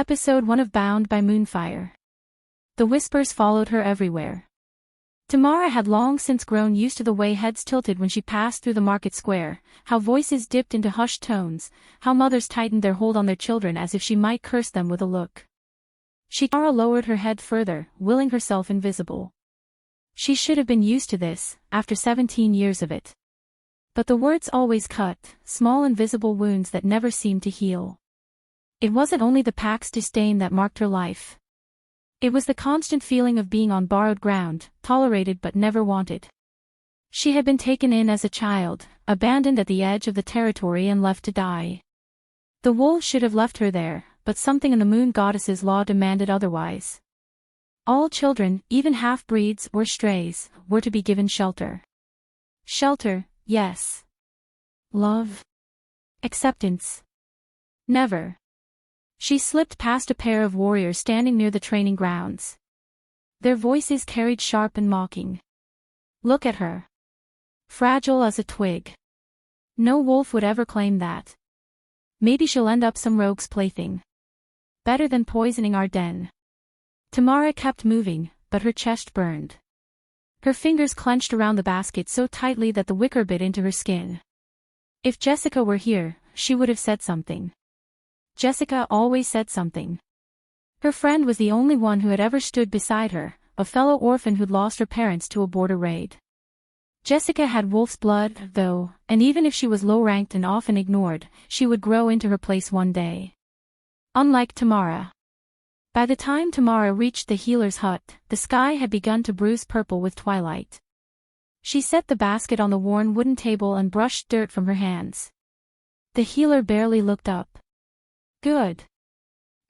Episode 1 of Bound by Moonfire. The whispers followed her everywhere. Tamara had long since grown used to the way heads tilted when she passed through the market square, how voices dipped into hushed tones, how mothers tightened their hold on their children as if she might curse them with a look. Tamara lowered her head further, willing herself invisible. She should have been used to this, after 17 years of it. But the words always cut, small invisible wounds that never seemed to heal. It wasn't only the pack's disdain that marked her life. It was the constant feeling of being on borrowed ground, tolerated but never wanted. She had been taken in as a child, abandoned at the edge of the territory and left to die. The wolves should have left her there, but something in the moon goddess's law demanded otherwise. All children, even half-breeds or strays, were to be given shelter. Shelter, yes. Love. Acceptance. Never. She slipped past a pair of warriors standing near the training grounds. Their voices carried sharp and mocking. Look at her. Fragile as a twig. No wolf would ever claim that. Maybe she'll end up some rogue's plaything. Better than poisoning our den. Tamara kept moving, but her chest burned. Her fingers clenched around the basket so tightly that the wicker bit into her skin. If Jessica were here, she would have said something. Jessica always said something. Her friend was the only one who had ever stood beside her, a fellow orphan who'd lost her parents to a border raid. Jessica had wolf's blood, though, and even if she was low-ranked and often ignored, she would grow into her place one day. Unlike Tamara. By the time Tamara reached the healer's hut, the sky had begun to bruise purple with twilight. She set the basket on the worn wooden table and brushed dirt from her hands. The healer barely looked up. Good.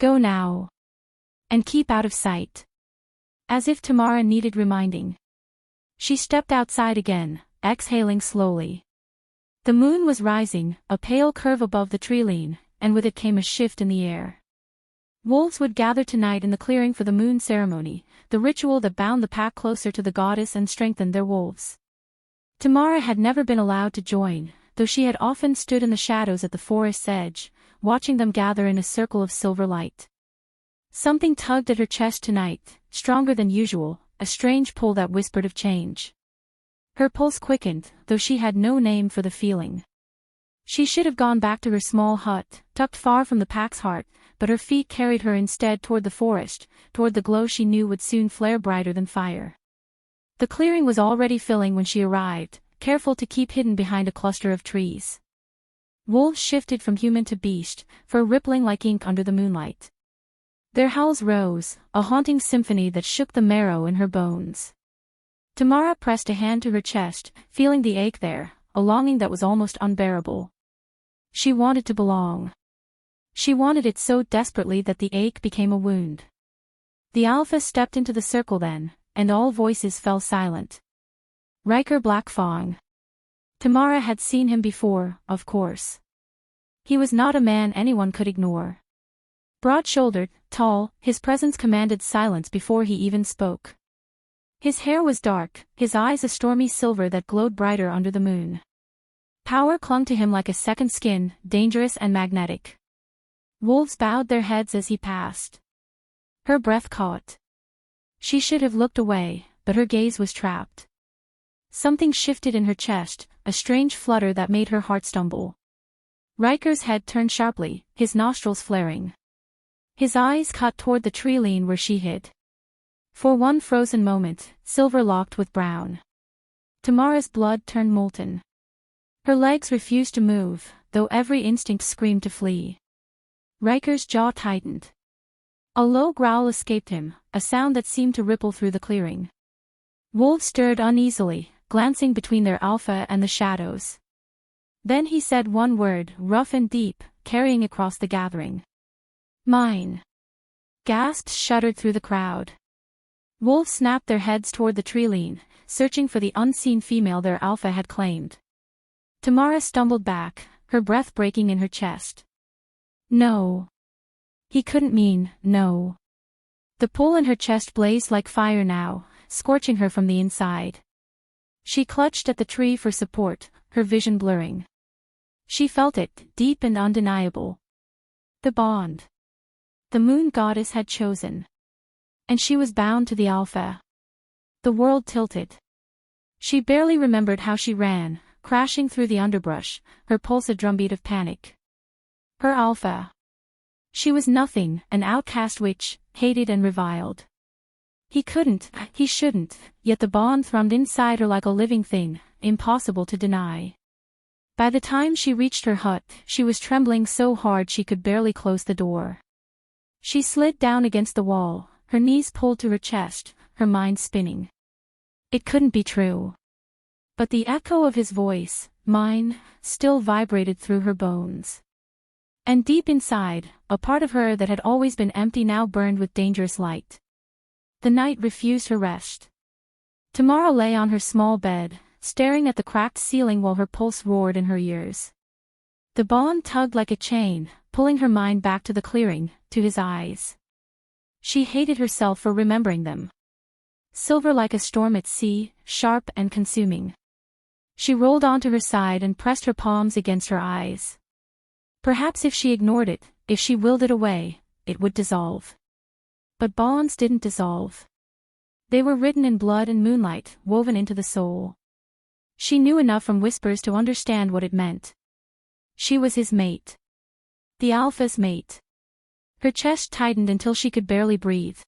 Go now. And keep out of sight. As if Tamara needed reminding. She stepped outside again, exhaling slowly. The moon was rising, a pale curve above the tree-line, and with it came a shift in the air. Wolves would gather tonight in the clearing for the moon ceremony, the ritual that bound the pack closer to the goddess and strengthened their wolves. Tamara had never been allowed to join, though she had often stood in the shadows at the forest's edge, watching them gather in a circle of silver light. Something tugged at her chest tonight, stronger than usual, a strange pull that whispered of change. Her pulse quickened, though she had no name for the feeling. She should have gone back to her small hut, tucked far from the pack's heart, but her feet carried her instead toward the forest, toward the glow she knew would soon flare brighter than fire. The clearing was already filling when she arrived, careful to keep hidden behind a cluster of trees. Wolves shifted from human to beast, fur rippling like ink under the moonlight. Their howls rose, a haunting symphony that shook the marrow in her bones. Tamara pressed a hand to her chest, feeling the ache there, a longing that was almost unbearable. She wanted to belong. She wanted it so desperately that the ache became a wound. The Alpha stepped into the circle then, and all voices fell silent. Ryker Blackfang. Tamara had seen him before, of course. He was not a man anyone could ignore. Broad-shouldered, tall, his presence commanded silence before he even spoke. His hair was dark, his eyes a stormy silver that glowed brighter under the moon. Power clung to him like a second skin, dangerous and magnetic. Wolves bowed their heads as he passed. Her breath caught. She should have looked away, but her gaze was trapped. Something shifted in her chest, a strange flutter that made her heart stumble. Ryker's head turned sharply, his nostrils flaring. His eyes caught toward the tree-line where she hid. For one frozen moment, silver locked with brown. Tamara's blood turned molten. Her legs refused to move, though every instinct screamed to flee. Ryker's jaw tightened. A low growl escaped him, a sound that seemed to ripple through the clearing. Wolves stirred uneasily, glancing between their alpha and the shadows. Then he said one word, rough and deep, carrying across the gathering. Mine. Gasps shuddered through the crowd. Wolves snapped their heads toward the tree-line, searching for the unseen female their alpha had claimed. Tamara stumbled back, her breath breaking in her chest. No. He couldn't mean, no. The pull in her chest blazed like fire now, scorching her from the inside. She clutched at the tree for support, her vision blurring. She felt it, deep and undeniable. The bond. The moon goddess had chosen. And she was bound to the Alpha. The world tilted. She barely remembered how she ran, crashing through the underbrush, her pulse a drumbeat of panic. Her Alpha. She was nothing, an outcast witch, hated and reviled. He shouldn't, yet the bond thrummed inside her like a living thing, impossible to deny. By the time she reached her hut, she was trembling so hard she could barely close the door. She slid down against the wall, her knees pulled to her chest, her mind spinning. It couldn't be true. But the echo of his voice, mine, still vibrated through her bones. And deep inside, a part of her that had always been empty now burned with dangerous light. The night refused her rest. Tamara lay on her small bed, staring at the cracked ceiling while her pulse roared in her ears. The bond tugged like a chain, pulling her mind back to the clearing, to his eyes. She hated herself for remembering them. Silver like a storm at sea, sharp and consuming. She rolled onto her side and pressed her palms against her eyes. Perhaps if she ignored it, if she willed it away, it would dissolve. But bonds didn't dissolve. They were written in blood and moonlight, woven into the soul. She knew enough from whispers to understand what it meant. She was his mate. The Alpha's mate. Her chest tightened until she could barely breathe.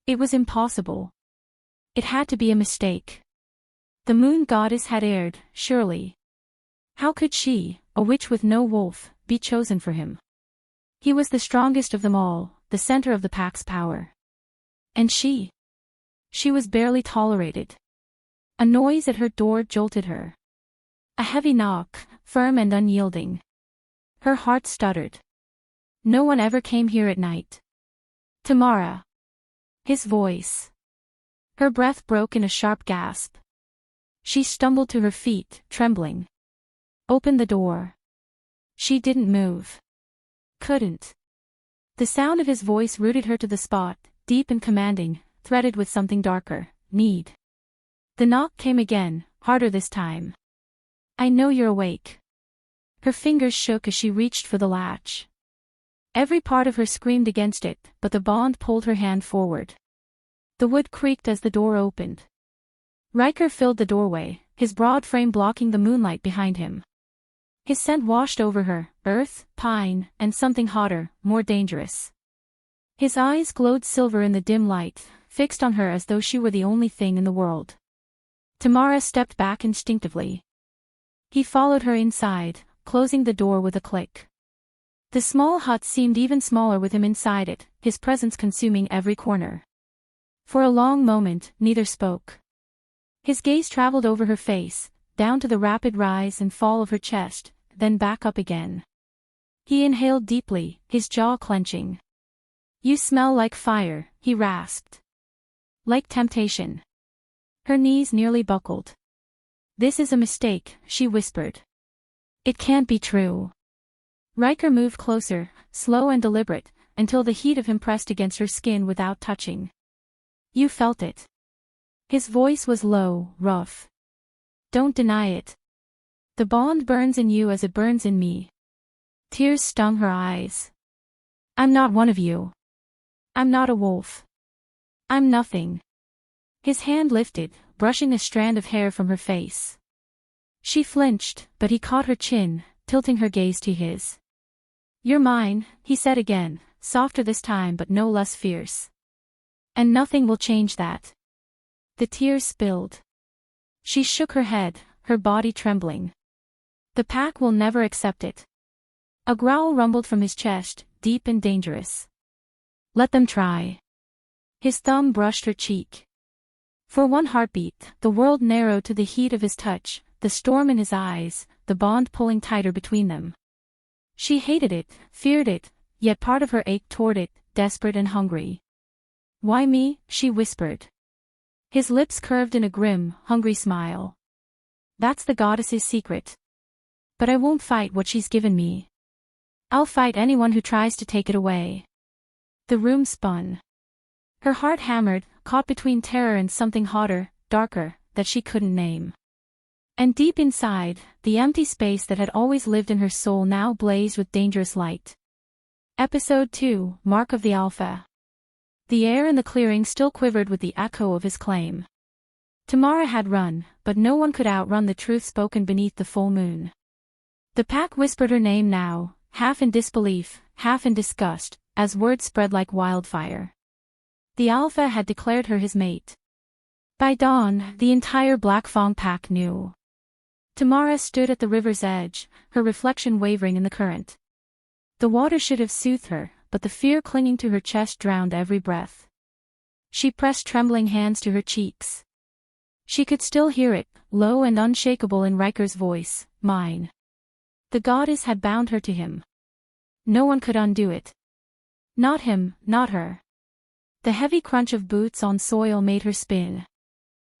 It was impossible. It had to be a mistake. The moon goddess had erred, surely. How could she, a witch with no wolf, be chosen for him? He was the strongest of them all, the center of the pack's power. And she? She was barely tolerated. A noise at her door jolted her. A heavy knock, firm and unyielding. Her heart stuttered. No one ever came here at night. Tamara. His voice. Her breath broke in a sharp gasp. She stumbled to her feet, trembling. Opened the door. She didn't move. Couldn't. The sound of his voice rooted her to the spot, deep and commanding, threaded with something darker, need. The knock came again, harder this time. I know you're awake. Her fingers shook as she reached for the latch. Every part of her screamed against it, but the bond pulled her hand forward. The wood creaked as the door opened. Ryker filled the doorway, his broad frame blocking the moonlight behind him. His scent washed over her, earth, pine, and something hotter, more dangerous. His eyes glowed silver in the dim light, fixed on her as though she were the only thing in the world. Tamara stepped back instinctively. He followed her inside, closing the door with a click. The small hut seemed even smaller with him inside it, his presence consuming every corner. For a long moment, neither spoke. His gaze traveled over her face, down to the rapid rise and fall of her chest, then back up again. He inhaled deeply, his jaw clenching. You smell like fire, he rasped. Like temptation. Her knees nearly buckled. This is a mistake, she whispered. It can't be true. Ryker moved closer, slow and deliberate, until the heat of him pressed against her skin without touching. You felt it. His voice was low, rough. Don't deny it. The bond burns in you as it burns in me. Tears stung her eyes. I'm not one of you. I'm not a wolf. I'm nothing. His hand lifted, brushing a strand of hair from her face. She flinched, but he caught her chin, tilting her gaze to his. You're mine, he said again, softer this time but no less fierce. And nothing will change that. The tears spilled. She shook her head, her body trembling. The pack will never accept it. A growl rumbled from his chest, deep and dangerous. Let them try. His thumb brushed her cheek. For one heartbeat, the world narrowed to the heat of his touch, the storm in his eyes, the bond pulling tighter between them. She hated it, feared it, yet part of her ached toward it, desperate and hungry. Why me? She whispered. His lips curved in a grim, hungry smile. That's the goddess's secret. But I won't fight what she's given me. I'll fight anyone who tries to take it away. The room spun. Her heart hammered, caught between terror and something hotter, darker, that she couldn't name. And deep inside, the empty space that had always lived in her soul now blazed with dangerous light. Episode 2, Mark of the Alpha. The air in the clearing still quivered with the echo of his claim. Tamara had run, but no one could outrun the truth spoken beneath the full moon. The pack whispered her name now, half in disbelief, half in disgust, as words spread like wildfire. The Alpha had declared her his mate. By dawn, the entire Blackfang Pack knew. Tamara stood at the river's edge, her reflection wavering in the current. The water should have soothed her, but the fear clinging to her chest drowned every breath. She pressed trembling hands to her cheeks. She could still hear it, low and unshakable in Ryker's voice, mine. The goddess had bound her to him. No one could undo it. Not him, not her. The heavy crunch of boots on soil made her spin.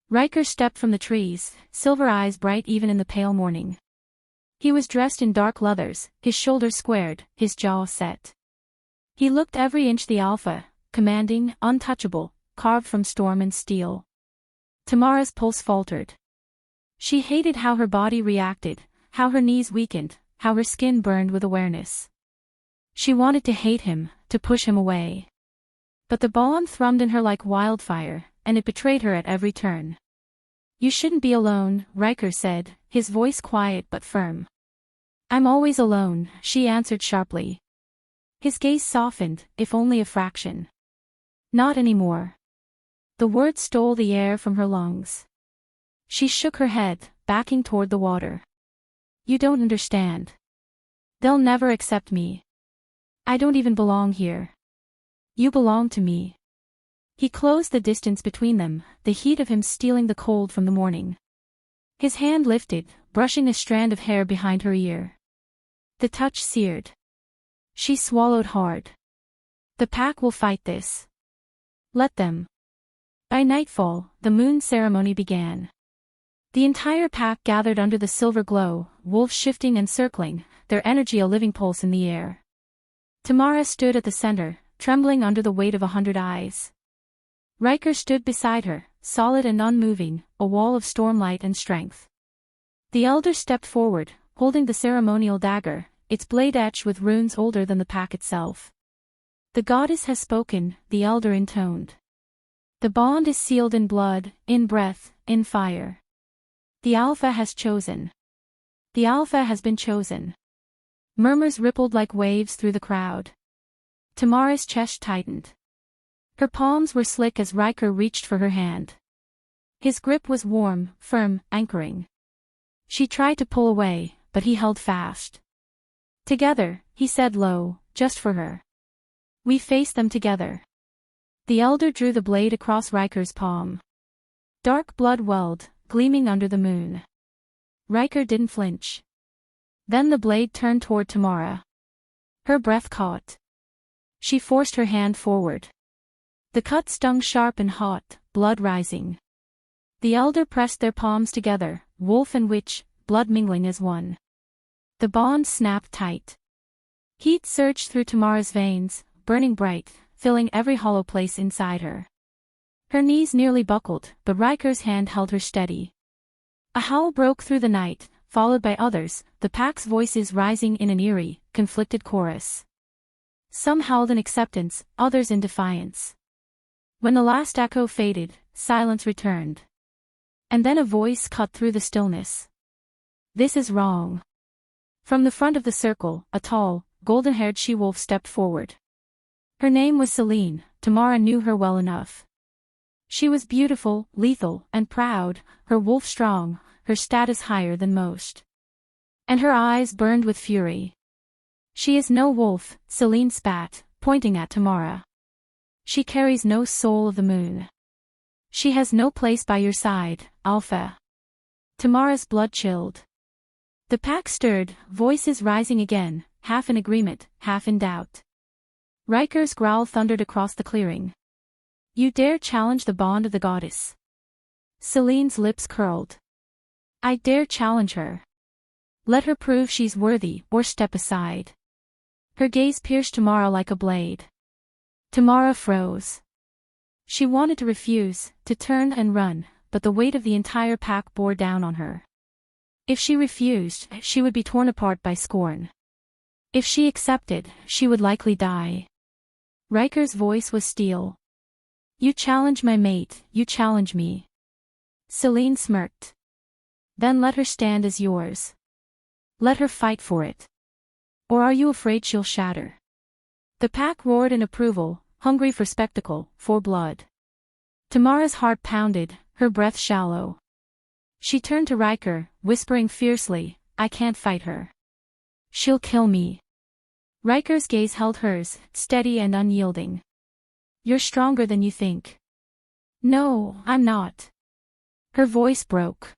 Ryker stepped from the trees, silver eyes bright even in the pale morning. He was dressed in dark leathers, his shoulders squared, his jaw set. He looked every inch the Alpha, commanding, untouchable, carved from storm and steel. Tamara's pulse faltered. She hated how her body reacted, how her knees weakened, how her skin burned with awareness. She wanted to hate him, to push him away. But the bond thrummed in her like wildfire, and it betrayed her at every turn. You shouldn't be alone, Ryker said, his voice quiet but firm. I'm always alone, she answered sharply. His gaze softened, if only a fraction. Not anymore. The words stole the air from her lungs. She shook her head, backing toward the water. You don't understand. They'll never accept me. I don't even belong here. You belong to me. He closed the distance between them, the heat of him stealing the cold from the morning. His hand lifted, brushing a strand of hair behind her ear. The touch seared. She swallowed hard. The pack will fight this. Let them. By nightfall, the moon ceremony began. The entire pack gathered under the silver glow, wolves shifting and circling, their energy a living pulse in the air. Tamara stood at the center, trembling under the weight of 100 eyes. Ryker stood beside her, solid and unmoving, a wall of stormlight and strength. The elder stepped forward, holding the ceremonial dagger, its blade etched with runes older than the pack itself. The goddess has spoken, the elder intoned. The bond is sealed in blood, in breath, in fire. The Alpha has chosen. The Alpha has been chosen. Murmurs rippled like waves through the crowd. Tamara's chest tightened. Her palms were slick as Ryker reached for her hand. His grip was warm, firm, anchoring. She tried to pull away, but he held fast. Together, he said low, just for her. We face them together. The elder drew the blade across Ryker's palm. Dark blood welled, gleaming under the moon. Ryker didn't flinch. Then the blade turned toward Tamara. Her breath caught. She forced her hand forward. The cut stung sharp and hot, blood rising. The elder pressed their palms together, wolf and witch, blood mingling as one. The bond snapped tight. Heat surged through Tamara's veins, burning bright, filling every hollow place inside her. Her knees nearly buckled, but Ryker's hand held her steady. A howl broke through the night, followed by others, the pack's voices rising in an eerie, conflicted chorus. Some howled in acceptance, others in defiance. When the last echo faded, silence returned. And then a voice cut through the stillness. This is wrong. From the front of the circle, a tall, golden-haired she-wolf stepped forward. Her name was Celine. Tamara knew her well enough. She was beautiful, lethal, and proud, her wolf strong, her status higher than most. And her eyes burned with fury. She is no wolf, Celine spat, pointing at Tamara. She carries no soul of the moon. She has no place by your side, Alpha. Tamara's blood chilled. The pack stirred, voices rising again, half in agreement, half in doubt. Ryker's growl thundered across the clearing. You dare challenge the bond of the goddess? Celine's lips curled. I dare challenge her. Let her prove she's worthy, or step aside. Her gaze pierced Tamara like a blade. Tamara froze. She wanted to refuse, to turn and run, but the weight of the entire pack bore down on her. If she refused, she would be torn apart by scorn. If she accepted, she would likely die. Ryker's voice was steel. You challenge my mate, you challenge me. Celine smirked. Then let her stand as yours. Let her fight for it. Or are you afraid she'll shatter? The pack roared in approval, hungry for spectacle, for blood. Tamara's heart pounded, her breath shallow. She turned to Ryker, whispering fiercely, I can't fight her. She'll kill me. Ryker's gaze held hers, steady and unyielding. You're stronger than you think. No, I'm not. Her voice broke.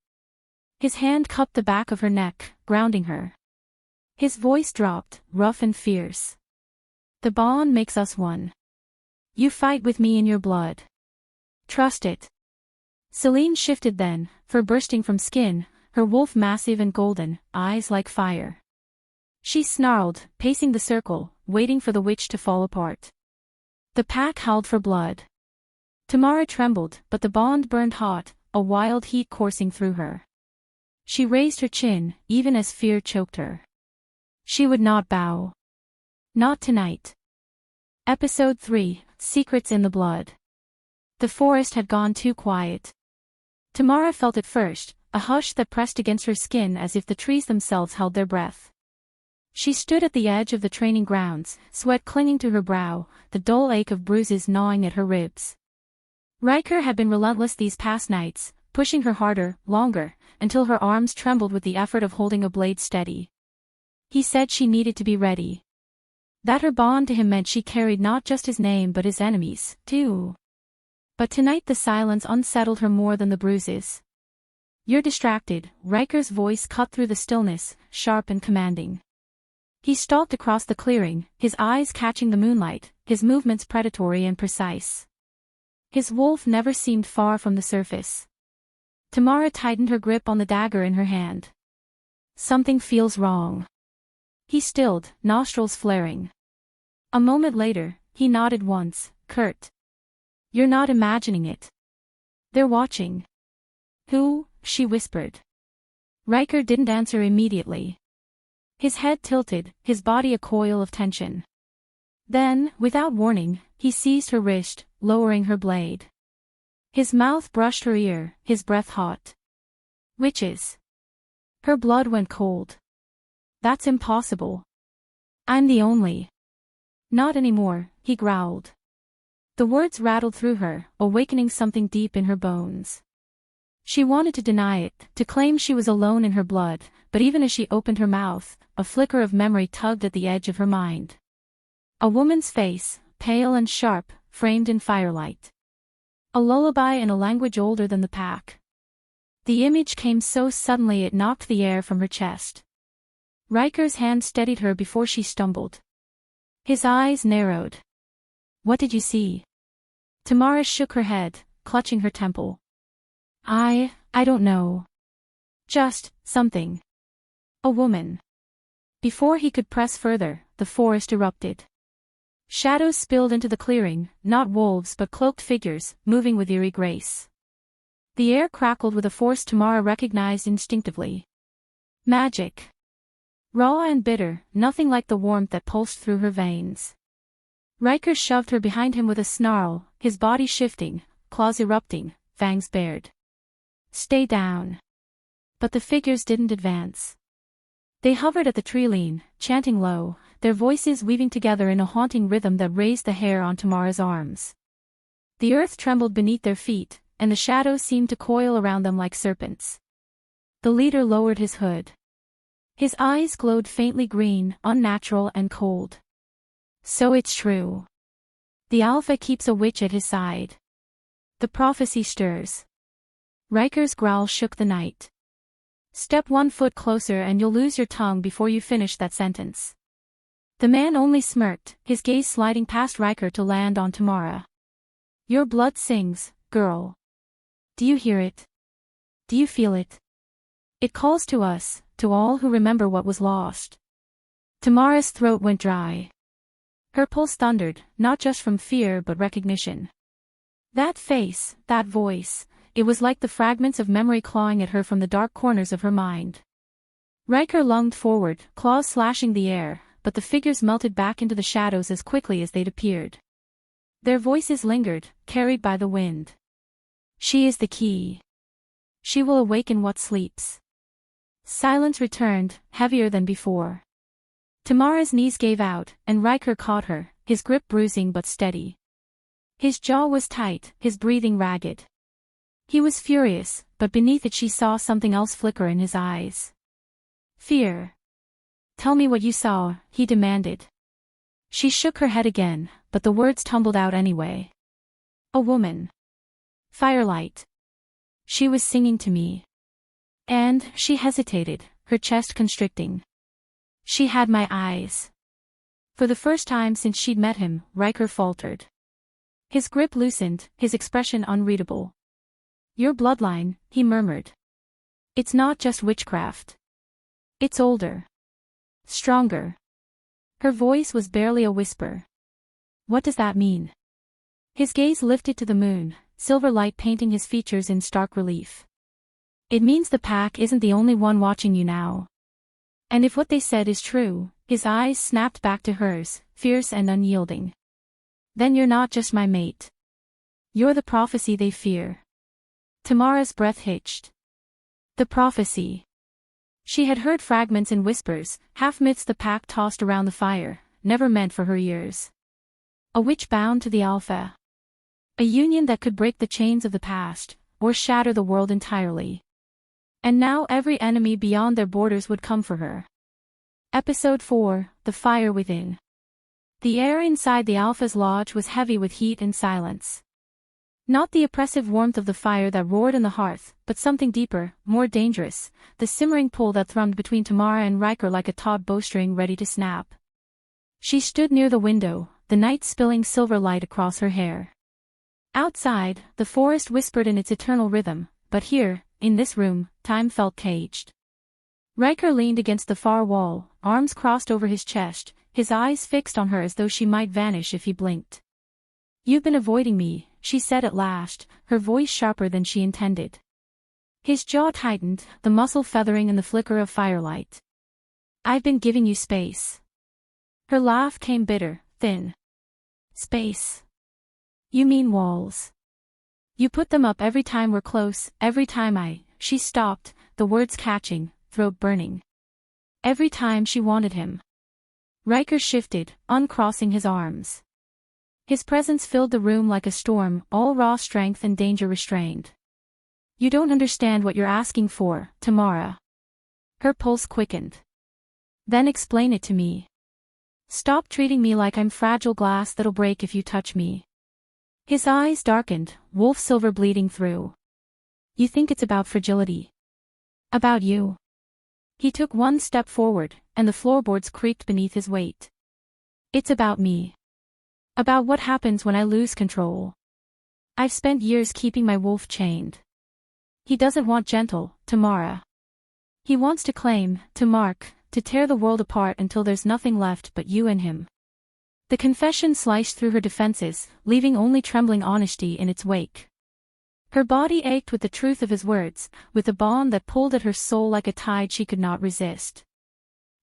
His hand cupped the back of her neck, grounding her. His voice dropped, rough and fierce. The bond makes us one. You fight with me in your blood. Trust it. Celine shifted then, fur bursting from skin, her wolf massive and golden, eyes like fire. She snarled, pacing the circle, waiting for the witch to fall apart. The pack howled for blood. Tamara trembled, but the bond burned hot, a wild heat coursing through her. She raised her chin, even as fear choked her. She would not bow. Not tonight. Episode 3, Secrets in the Blood. The forest had gone too quiet. Tamara felt it first, a hush that pressed against her skin as if the trees themselves held their breath. She stood at the edge of the training grounds, sweat clinging to her brow, the dull ache of bruises gnawing at her ribs. Ryker had been relentless these past nights, pushing her harder, longer, until her arms trembled with the effort of holding a blade steady. He said she needed to be ready. That her bond to him meant she carried not just his name but his enemies, too. But tonight the silence unsettled her more than the bruises. You're distracted, Ryker's voice cut through the stillness, sharp and commanding. He stalked across the clearing, his eyes catching the moonlight, his movements predatory and precise. His wolf never seemed far from the surface. Tamara tightened her grip on the dagger in her hand. Something feels wrong. He stilled, nostrils flaring. A moment later, he nodded once, curt. You're not imagining it. They're watching. Who? She whispered. Ryker didn't answer immediately. His head tilted, his body a coil of tension. Then, without warning, he seized her wrist, lowering her blade. His mouth brushed her ear, his breath hot. Witches. Her blood went cold. That's impossible. I'm the only. Not anymore, he growled. The words rattled through her, awakening something deep in her bones. She wanted to deny it, to claim she was alone in her blood, but even as she opened her mouth, a flicker of memory tugged at the edge of her mind. A woman's face, pale and sharp, framed in firelight. A lullaby in a language older than the pack. The image came so suddenly it knocked the air from her chest. Ryker's hand steadied her before she stumbled. His eyes narrowed. What did you see? Tamara shook her head, clutching her temple. I don't know. Just, something. A woman. Before he could press further, the forest erupted. Shadows spilled into the clearing, not wolves but cloaked figures, moving with eerie grace. The air crackled with a force Tamara recognized instinctively. Magic. Raw and bitter, nothing like the warmth that pulsed through her veins. Ryker shoved her behind him with a snarl, his body shifting, claws erupting, fangs bared. Stay down. But the figures didn't advance. They hovered at the tree-line, chanting low, their voices weaving together in a haunting rhythm that raised the hair on Tamara's arms. The earth trembled beneath their feet, and the shadows seemed to coil around them like serpents. The leader lowered his hood. His eyes glowed faintly green, unnatural and cold. So it's true. The Alpha keeps a witch at his side. The prophecy stirs. Ryker's growl shook the night. Step 1 foot closer and you'll lose your tongue before you finish that sentence. The man only smirked, his gaze sliding past Ryker to land on Tamara. Your blood sings, girl. Do you hear it? Do you feel it? It calls to us, to all who remember what was lost. Tamara's throat went dry. Her pulse thundered, not just from fear but recognition. That face, that voice, it was like the fragments of memory clawing at her from the dark corners of her mind. Ryker lunged forward, claws slashing the air, but the figures melted back into the shadows as quickly as they'd appeared. Their voices lingered, carried by the wind. She is the key. She will awaken what sleeps. Silence returned, heavier than before. Tamara's knees gave out, and Ryker caught her, his grip bruising but steady. His jaw was tight, his breathing ragged. He was furious, but beneath it she saw something else flicker in his eyes. Fear. Tell me what you saw, he demanded. She shook her head again, but the words tumbled out anyway. A woman. Firelight. She was singing to me. And, she hesitated, her chest constricting. She had my eyes. For the first time since she'd met him, Ryker faltered. His grip loosened, his expression unreadable. Your bloodline, he murmured. It's not just witchcraft. It's older. Stronger. Her voice was barely a whisper. What does that mean? His gaze lifted to the moon, silver light painting his features in stark relief. It means the pack isn't the only one watching you now. And if what they said is true, his eyes snapped back to hers, fierce and unyielding. Then you're not just my mate. You're the prophecy they fear. Tamara's breath hitched. The prophecy. She had heard fragments and whispers, half-myths the pack tossed around the fire, never meant for her ears. A witch bound to the Alpha. A union that could break the chains of the past, or shatter the world entirely. And now every enemy beyond their borders would come for her. Episode 4, The Fire Within. The air inside the Alpha's lodge was heavy with heat and silence. Not the oppressive warmth of the fire that roared in the hearth, but something deeper, more dangerous, the simmering pull that thrummed between Tamara and Ryker like a taut bowstring ready to snap. She stood near the window, the night spilling silver light across her hair. Outside, the forest whispered in its eternal rhythm, but here, in this room, time felt caged. Ryker leaned against the far wall, arms crossed over his chest, his eyes fixed on her as though she might vanish if he blinked. You've been avoiding me, she said at last, her voice sharper than she intended. His jaw tightened, the muscle feathering in the flicker of firelight. I've been giving you space. Her laugh came bitter, thin. Space. You mean walls. You put them up every time we're close, every time she stopped, the words catching, throat burning. Every time she wanted him. Ryker shifted, uncrossing his arms. His presence filled the room like a storm, all raw strength and danger restrained. You don't understand what you're asking for, Tamara. Her pulse quickened. Then explain it to me. Stop treating me like I'm fragile glass that'll break if you touch me. His eyes darkened, wolf silver bleeding through. You think it's about fragility. About you. He took one step forward, and the floorboards creaked beneath his weight. It's about me. About what happens when I lose control. I've spent years keeping my wolf chained. He doesn't want gentle, Tamara. He wants to claim, to mark, to tear the world apart until there's nothing left but you and him. The confession sliced through her defenses, leaving only trembling honesty in its wake. Her body ached with the truth of his words, with the bond that pulled at her soul like a tide she could not resist.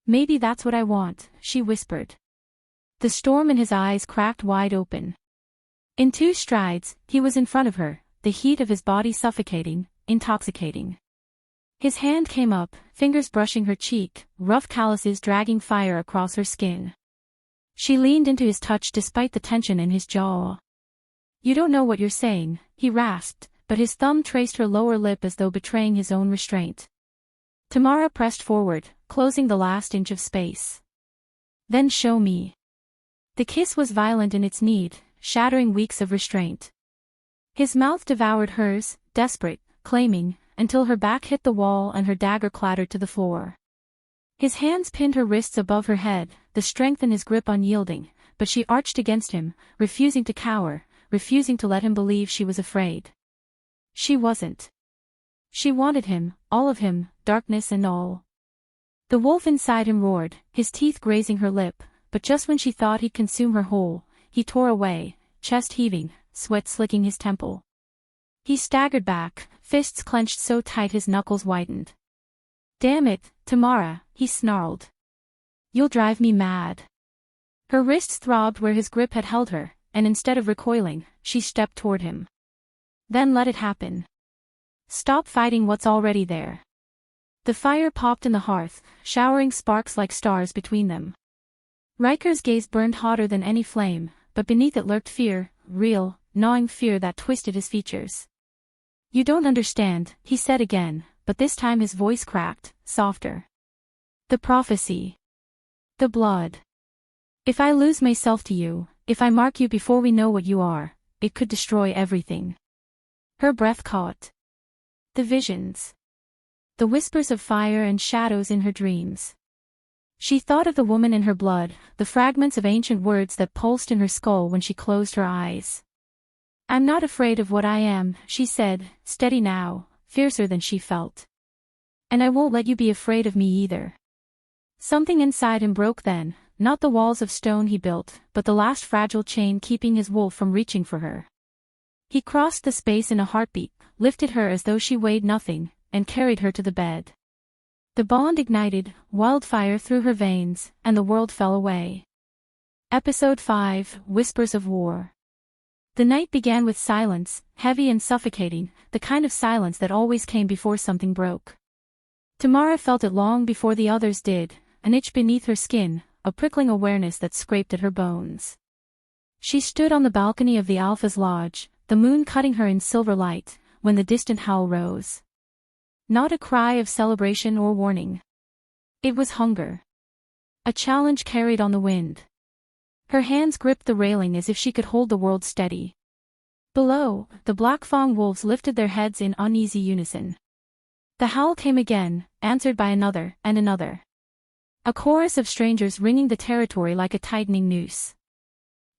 Maybe that's what I want, she whispered. The storm in his eyes cracked wide open. In 2 strides, he was in front of her, the heat of his body suffocating, intoxicating. His hand came up, fingers brushing her cheek, rough calluses dragging fire across her skin. She leaned into his touch despite the tension in his jaw. You don't know what you're saying, he rasped, but his thumb traced her lower lip as though betraying his own restraint. Tamara pressed forward, closing the last inch of space. Then show me. The kiss was violent in its need, shattering weeks of restraint. His mouth devoured hers, desperate, claiming, until her back hit the wall and her dagger clattered to the floor. His hands pinned her wrists above her head, the strength in his grip unyielding, but she arched against him, refusing to cower, refusing to let him believe she was afraid. She wasn't. She wanted him, all of him, darkness and all. The wolf inside him roared, his teeth grazing her lip, but just when she thought he'd consume her whole, he tore away, chest heaving, sweat slicking his temple. He staggered back, fists clenched so tight his knuckles whitened. Damn it, Tamara, he snarled. You'll drive me mad. Her wrists throbbed where his grip had held her, and instead of recoiling, she stepped toward him. Then let it happen. Stop fighting what's already there. The fire popped in the hearth, showering sparks like stars between them. Riker's gaze burned hotter than any flame, but beneath it lurked fear, real, gnawing fear that twisted his features. You don't understand, he said again, but this time his voice cracked, softer. The prophecy. The blood. If I lose myself to you, if I mark you before we know what you are, it could destroy everything. Her breath caught. The visions. The whispers of fire and shadows in her dreams. She thought of the woman in her blood, the fragments of ancient words that pulsed in her skull when she closed her eyes. I'm not afraid of what I am, she said, steady now, fiercer than she felt. And I won't let you be afraid of me either. Something inside him broke then, not the walls of stone he built, but the last fragile chain keeping his wolf from reaching for her. He crossed the space in a heartbeat, lifted her as though she weighed nothing, and carried her to the bed. The bond ignited, wildfire through her veins, and the world fell away. Episode 5, Whispers of War. The night began with silence, heavy and suffocating, the kind of silence that always came before something broke. Tamara felt it long before the others did, an itch beneath her skin, a prickling awareness that scraped at her bones. She stood on the balcony of the Alpha's lodge, the moon cutting her in silver light, when the distant howl rose. Not a cry of celebration or warning. It was hunger. A challenge carried on the wind. Her hands gripped the railing as if she could hold the world steady. Below, the Blackfang wolves lifted their heads in uneasy unison. The howl came again, answered by another and another. A chorus of strangers ringing the territory like a tightening noose.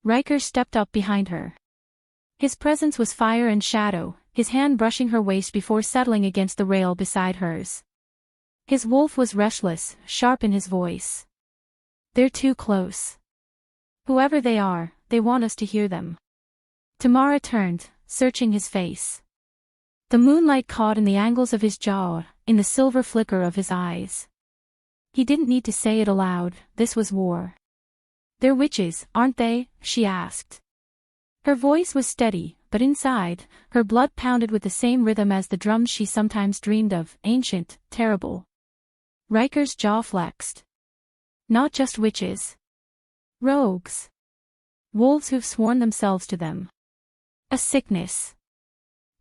Ryker stepped up behind her. His presence was fire and shadow, his hand brushing her waist before settling against the rail beside hers. His wolf was restless, sharp in his voice. They're too close. Whoever they are, they want us to hear them. Tamara turned, searching his face. The moonlight caught in the angles of his jaw, in the silver flicker of his eyes. He didn't need to say it aloud, this was war. They're witches, aren't they? She asked. Her voice was steady, but inside, her blood pounded with the same rhythm as the drums she sometimes dreamed of, ancient, terrible. Riker's jaw flexed. Not just witches. Rogues. Wolves who've sworn themselves to them. A sickness.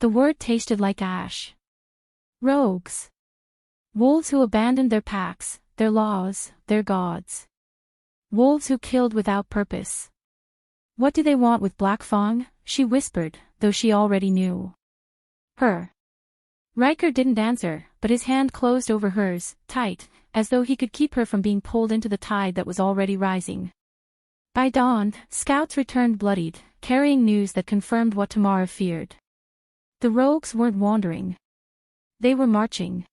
The word tasted like ash. Rogues. Wolves who abandoned their packs, their laws, their gods. Wolves who killed without purpose. What do they want with Blackfang? She whispered, though she already knew. Her. Ryker didn't answer, but his hand closed over hers, tight, as though he could keep her from being pulled into the tide that was already rising. By dawn, scouts returned bloodied, carrying news that confirmed what Tamara feared. The rogues weren't wandering. They were marching.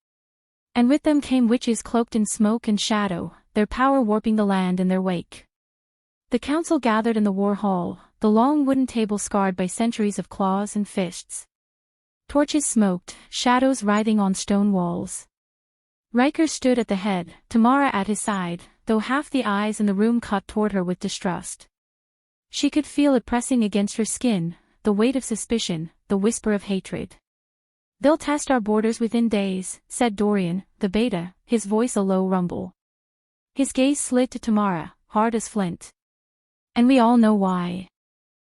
And with them came witches cloaked in smoke and shadow, their power warping the land in their wake. The council gathered in the war hall, the long wooden table scarred by centuries of claws and fists. Torches smoked, shadows writhing on stone walls. Ryker stood at the head, Tamara at his side, though half the eyes in the room cut toward her with distrust. She could feel it pressing against her skin, the weight of suspicion, the whisper of hatred. They'll test our borders within days, said Dorian, the beta, his voice a low rumble. His gaze slid to Tamara, hard as flint. And we all know why.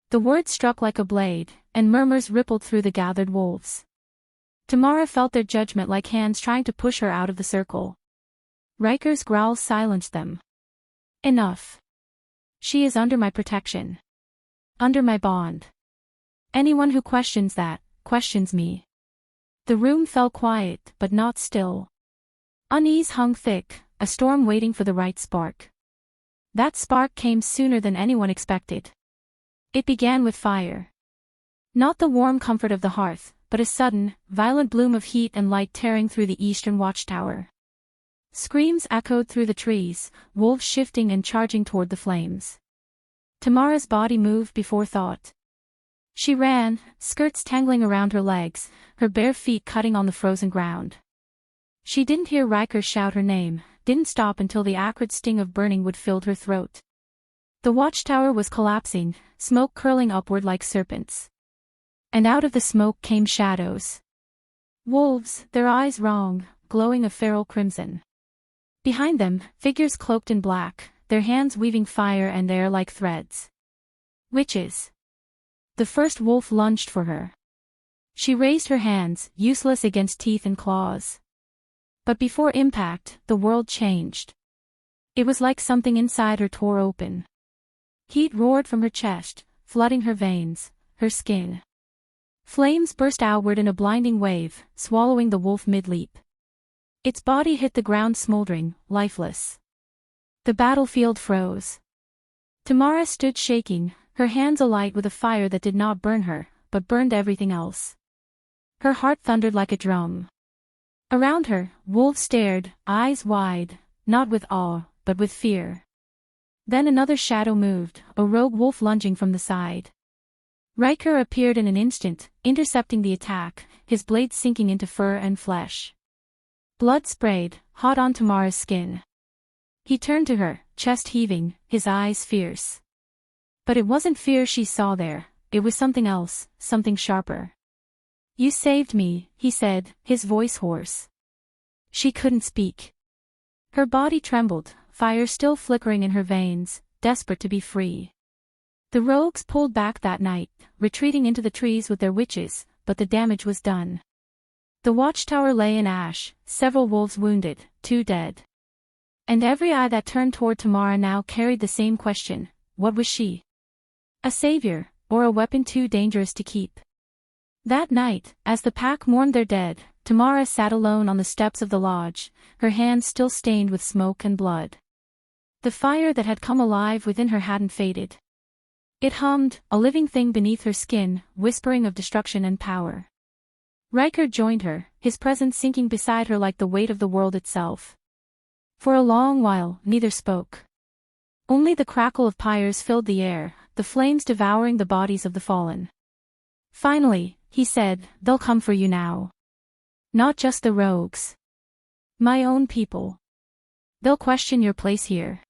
The words struck like a blade, and murmurs rippled through the gathered wolves. Tamara felt their judgment like hands trying to push her out of the circle. Riker's growls silenced them. Enough. She is under my protection. Under my bond. Anyone who questions that, questions me. The room fell quiet, but not still. Unease hung thick, a storm waiting for the right spark. That spark came sooner than anyone expected. It began with fire. Not the warm comfort of the hearth, but a sudden, violent bloom of heat and light tearing through the eastern watchtower. Screams echoed through the trees, wolves shifting and charging toward the flames. Tamara's body moved before thought. She ran, skirts tangling around her legs, her bare feet cutting on the frozen ground. She didn't hear Ryker shout her name, didn't stop until the acrid sting of burning wood filled her throat. The watchtower was collapsing, smoke curling upward like serpents. And out of the smoke came shadows. Wolves, their eyes wrong, glowing a feral crimson. Behind them, figures cloaked in black, their hands weaving fire and air like threads. Witches. The first wolf lunged for her. She raised her hands, useless against teeth and claws. But before impact, the world changed. It was like something inside her tore open. Heat roared from her chest, flooding her veins, her skin. Flames burst outward in a blinding wave, swallowing the wolf mid-leap. Its body hit the ground smoldering, lifeless. The battlefield froze. Tamara stood shaking, her hands alight with a fire that did not burn her, but burned everything else. Her heart thundered like a drum. Around her, wolves stared, eyes wide, not with awe, but with fear. Then another shadow moved, a rogue wolf lunging from the side. Ryker appeared in an instant, intercepting the attack, his blade sinking into fur and flesh. Blood sprayed, hot on Tamara's skin. He turned to her, chest heaving, his eyes fierce. But it wasn't fear she saw there, it was something else, something sharper. "You saved me," he said, his voice hoarse. She couldn't speak. Her body trembled, fire still flickering in her veins, desperate to be free. The rogues pulled back that night, retreating into the trees with their witches, but the damage was done. The watchtower lay in ash, several wolves wounded, 2 dead. And every eye that turned toward Tamara now carried the same question: what was she? A savior, or a weapon too dangerous to keep? That night, as the pack mourned their dead, Tamara sat alone on the steps of the lodge, her hands still stained with smoke and blood. The fire that had come alive within her hadn't faded. It hummed, a living thing beneath her skin, whispering of destruction and power. Ryker joined her, his presence sinking beside her like the weight of the world itself. For a long while, neither spoke. Only the crackle of pyres filled the air, the flames devouring the bodies of the fallen. Finally, he said, "They'll come for you now. Not just the rogues. My own people. They'll question your place here."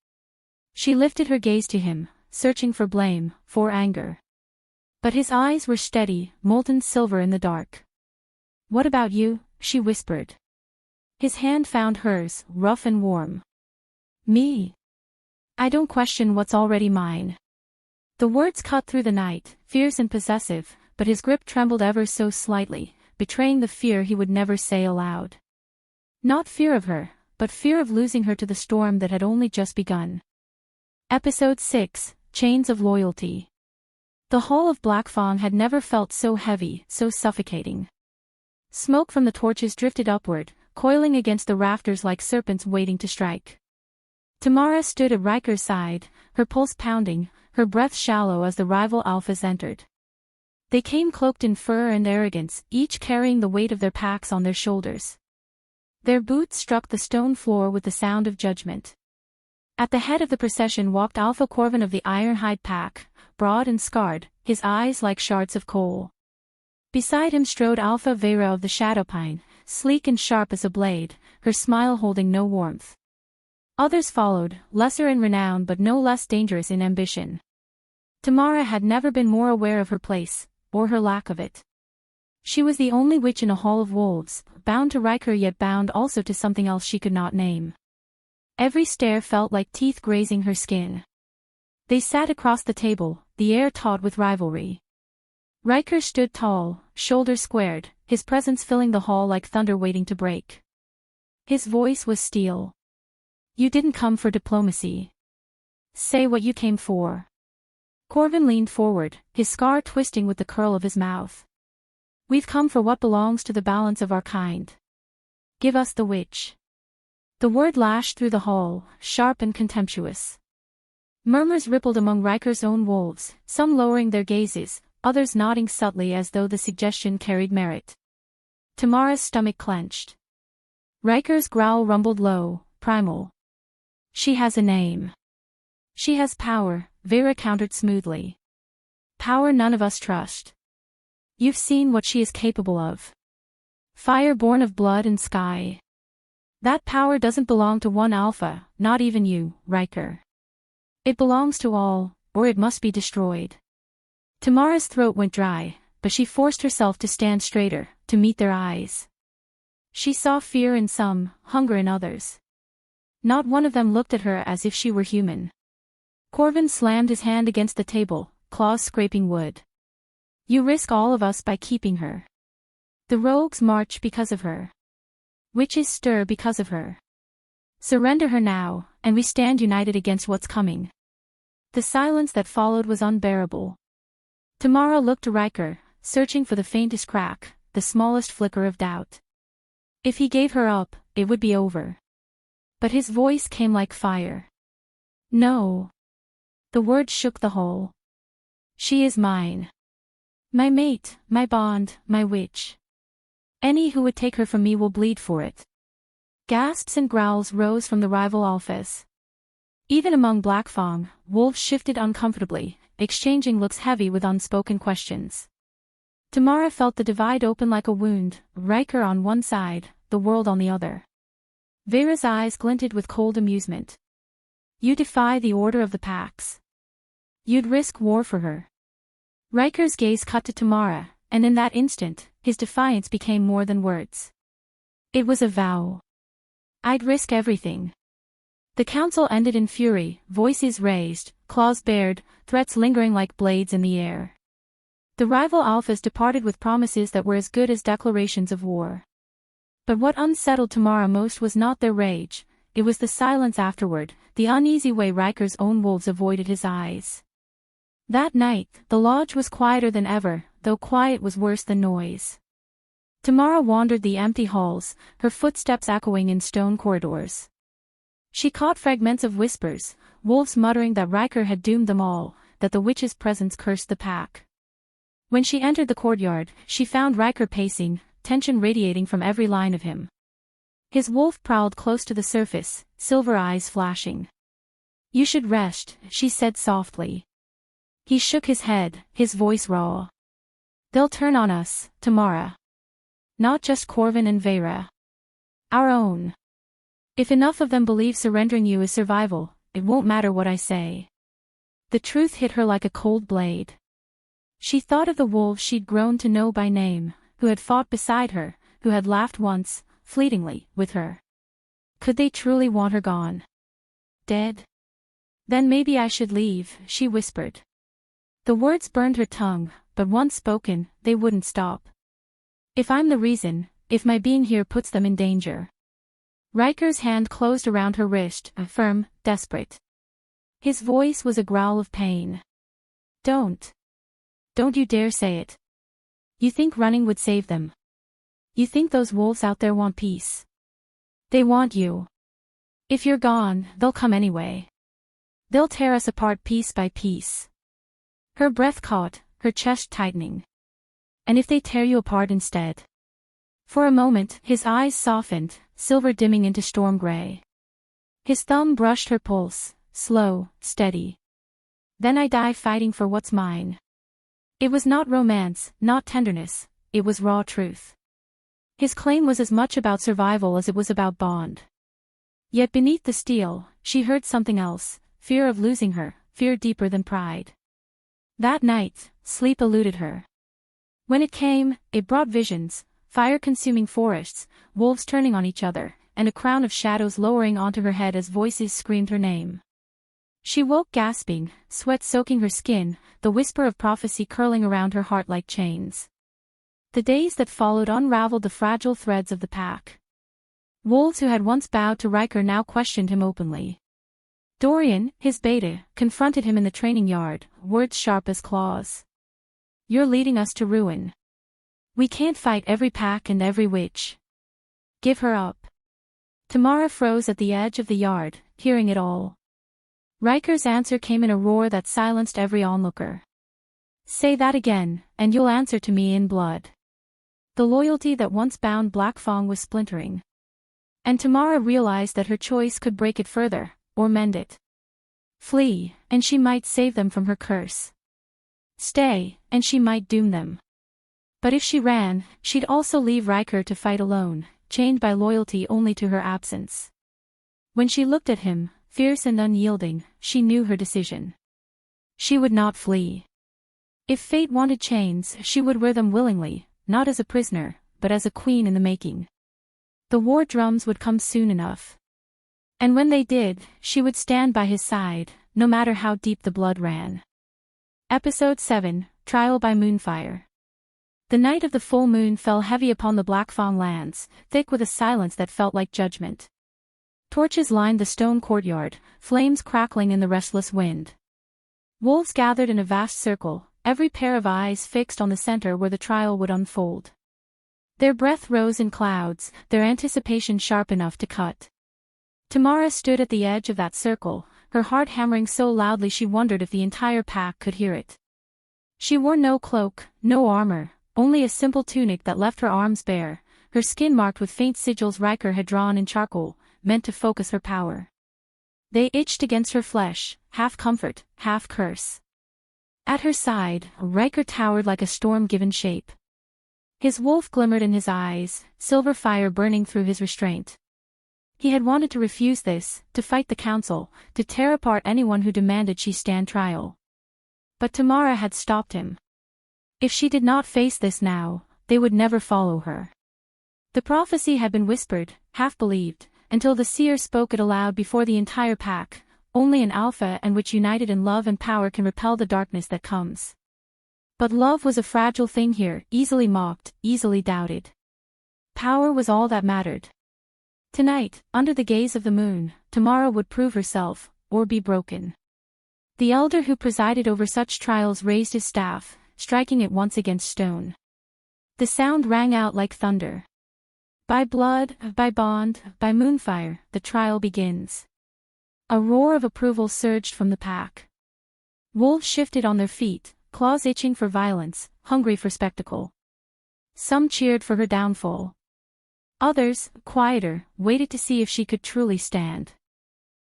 She lifted her gaze to him, searching for blame, for anger. But his eyes were steady, molten silver in the dark. "What about you?" she whispered. His hand found hers, rough and warm. "Me? I don't question what's already mine." The words cut through the night, fierce and possessive, but his grip trembled ever so slightly, betraying the fear he would never say aloud. Not fear of her, but fear of losing her to the storm that had only just begun. Episode 6, Chains of Loyalty. The hull of Blackfang had never felt so heavy, so suffocating. Smoke from the torches drifted upward, coiling against the rafters like serpents waiting to strike. Tamara stood at Ryker's side, her pulse pounding, her breath shallow as the rival alphas entered. They came cloaked in fur and arrogance, each carrying the weight of their packs on their shoulders. Their boots struck the stone floor with the sound of judgment. At the head of the procession walked Alpha Corvin of the Ironhide Pack, broad and scarred, his eyes like shards of coal. Beside him strode Alpha Vera of the Shadowpine, sleek and sharp as a blade, her smile holding no warmth. Others followed, lesser in renown but no less dangerous in ambition. Tamara had never been more aware of her place, or her lack of it. She was the only witch in a hall of wolves, bound to Ryker yet bound also to something else she could not name. Every stare felt like teeth grazing her skin. They sat across the table, the air taut with rivalry. Ryker stood tall, shoulders squared, his presence filling the hall like thunder waiting to break. His voice was steel. "You didn't come for diplomacy. Say what you came for." Corvin leaned forward, his scar twisting with the curl of his mouth. "We've come for what belongs to the balance of our kind. Give us the witch." The word lashed through the hall, sharp and contemptuous. Murmurs rippled among Ryker's own wolves, some lowering their gazes, others nodding subtly as though the suggestion carried merit. Tamara's stomach clenched. Ryker's growl rumbled low, primal. "She has a name. She has power," Vera countered smoothly. "Power none of us trust. You've seen what she is capable of. Fire born of blood and sky. That power doesn't belong to one Alpha, not even you, Ryker. It belongs to all, or it must be destroyed. Tamara's throat went dry, but she forced herself to stand straighter, to meet their eyes. She saw fear in some, hunger in others. Not one of them looked at her as if she were human. Corvin slammed his hand against the table, claws scraping wood. You risk all of us by keeping her. The rogues march because of her. Witches stir because of her. Surrender her now, and we stand united against what's coming. The silence that followed was unbearable. Tamara looked to Ryker, searching for the faintest crack, the smallest flicker of doubt. If he gave her up, it would be over. But his voice came like fire. No. The word shook the whole. She is mine. My mate, my bond, my witch. Any who would take her from me will bleed for it. Gasps and growls rose from the rival Alphas. Even among Blackfang, wolves shifted uncomfortably, exchanging looks heavy with unspoken questions. Tamara felt the divide open like a wound, Ryker on one side, the world on the other. Vera's eyes glinted with cold amusement. You defy the order of the packs. You'd risk war for her. Ryker's gaze cut to Tamara, and in that instant, his defiance became more than words. It was a vow. I'd risk everything. The council ended in fury, voices raised, claws bared, threats lingering like blades in the air. The rival Alphas departed with promises that were as good as declarations of war. But what unsettled Tamara most was not their rage, it was the silence afterward, the uneasy way Ryker's own wolves avoided his eyes. That night, the lodge was quieter than ever, though quiet was worse than noise. Tamara wandered the empty halls, her footsteps echoing in stone corridors. She caught fragments of whispers, wolves muttering that Ryker had doomed them all, that the witch's presence cursed the pack. When she entered the courtyard, she found Ryker pacing, tension radiating from every line of him. His wolf prowled close to the surface, silver eyes flashing. You should rest, she said softly. He shook his head, his voice raw. They'll turn on us, Tamara. Not just Corvin and Vera. Our own. If enough of them believe surrendering you is survival, it won't matter what I say. The truth hit her like a cold blade. She thought of the wolves she'd grown to know by name, who had fought beside her, who had laughed once, fleetingly, with her. Could they truly want her gone? Dead? Then maybe I should leave, she whispered. The words burned her tongue, but once spoken, they wouldn't stop. If I'm the reason, if my being here puts them in danger. Ryker's hand closed around her wrist, firm, desperate. His voice was a growl of pain. Don't. Don't you dare say it. You think running would save them. You think those wolves out there want peace. They want you. If you're gone, they'll come anyway. They'll tear us apart piece by piece. Her breath caught, her chest tightening. And if they tear you apart instead? For a moment, his eyes softened, silver dimming into storm gray. His thumb brushed her pulse, slow, steady. Then I die fighting for what's mine. It was not romance, not tenderness, it was raw truth. His claim was as much about survival as it was about bond. Yet beneath the steel, she heard something else, fear of losing her, fear deeper than pride. That night, sleep eluded her. When it came, it brought visions, fire-consuming forests, wolves turning on each other, and a crown of shadows lowering onto her head as voices screamed her name. She woke gasping, sweat soaking her skin, the whisper of prophecy curling around her heart like chains. The days that followed unraveled the fragile threads of the pack. Wolves who had once bowed to Ryker now questioned him openly. Dorian, his beta, confronted him in the training yard, words sharp as claws. You're leading us to ruin. We can't fight every pack and every witch. Give her up. Tamara froze at the edge of the yard, hearing it all. Ryker's answer came in a roar that silenced every onlooker. Say that again, and you'll answer to me in blood. The loyalty that once bound Blackfang was splintering. And Tamara realized that her choice could break it further, or mend it. Flee, and she might save them from her curse. Stay, and she might doom them. But if she ran, she'd also leave Ryker to fight alone, chained by loyalty only to her absence. When she looked at him, fierce and unyielding, she knew her decision. She would not flee. If fate wanted chains, she would wear them willingly, not as a prisoner, but as a queen in the making. The war drums would come soon enough. And when they did, she would stand by his side, no matter how deep the blood ran. Episode 7, Trial by Moonfire. The night of the full moon fell heavy upon the Blackfang lands, thick with a silence that felt like judgment. Torches lined the stone courtyard, flames crackling in the restless wind. Wolves gathered in a vast circle, every pair of eyes fixed on the center where the trial would unfold. Their breath rose in clouds, their anticipation sharp enough to cut. Tamara stood at the edge of that circle, her heart hammering so loudly she wondered if the entire pack could hear it. She wore no cloak, no armor, only a simple tunic that left her arms bare, her skin marked with faint sigils Ryker had drawn in charcoal, meant to focus her power. They itched against her flesh, half comfort, half curse. At her side, Ryker towered like a storm given shape. His wolf glimmered in his eyes, silver fire burning through his restraint. He had wanted to refuse this, to fight the council, to tear apart anyone who demanded she stand trial. But Tamara had stopped him. If she did not face this now, they would never follow her. The prophecy had been whispered, half believed, until the seer spoke it aloud before the entire pack, only an alpha and which united in love and power can repel the darkness that comes. But love was a fragile thing here, easily mocked, easily doubted. Power was all that mattered. Tonight, under the gaze of the moon, Tamara would prove herself, or be broken. The elder who presided over such trials raised his staff, striking it once against stone. The sound rang out like thunder. By blood, by bond, by moonfire, the trial begins. A roar of approval surged from the pack. Wolves shifted on their feet, claws itching for violence, hungry for spectacle. Some cheered for her downfall. Others, quieter, waited to see if she could truly stand.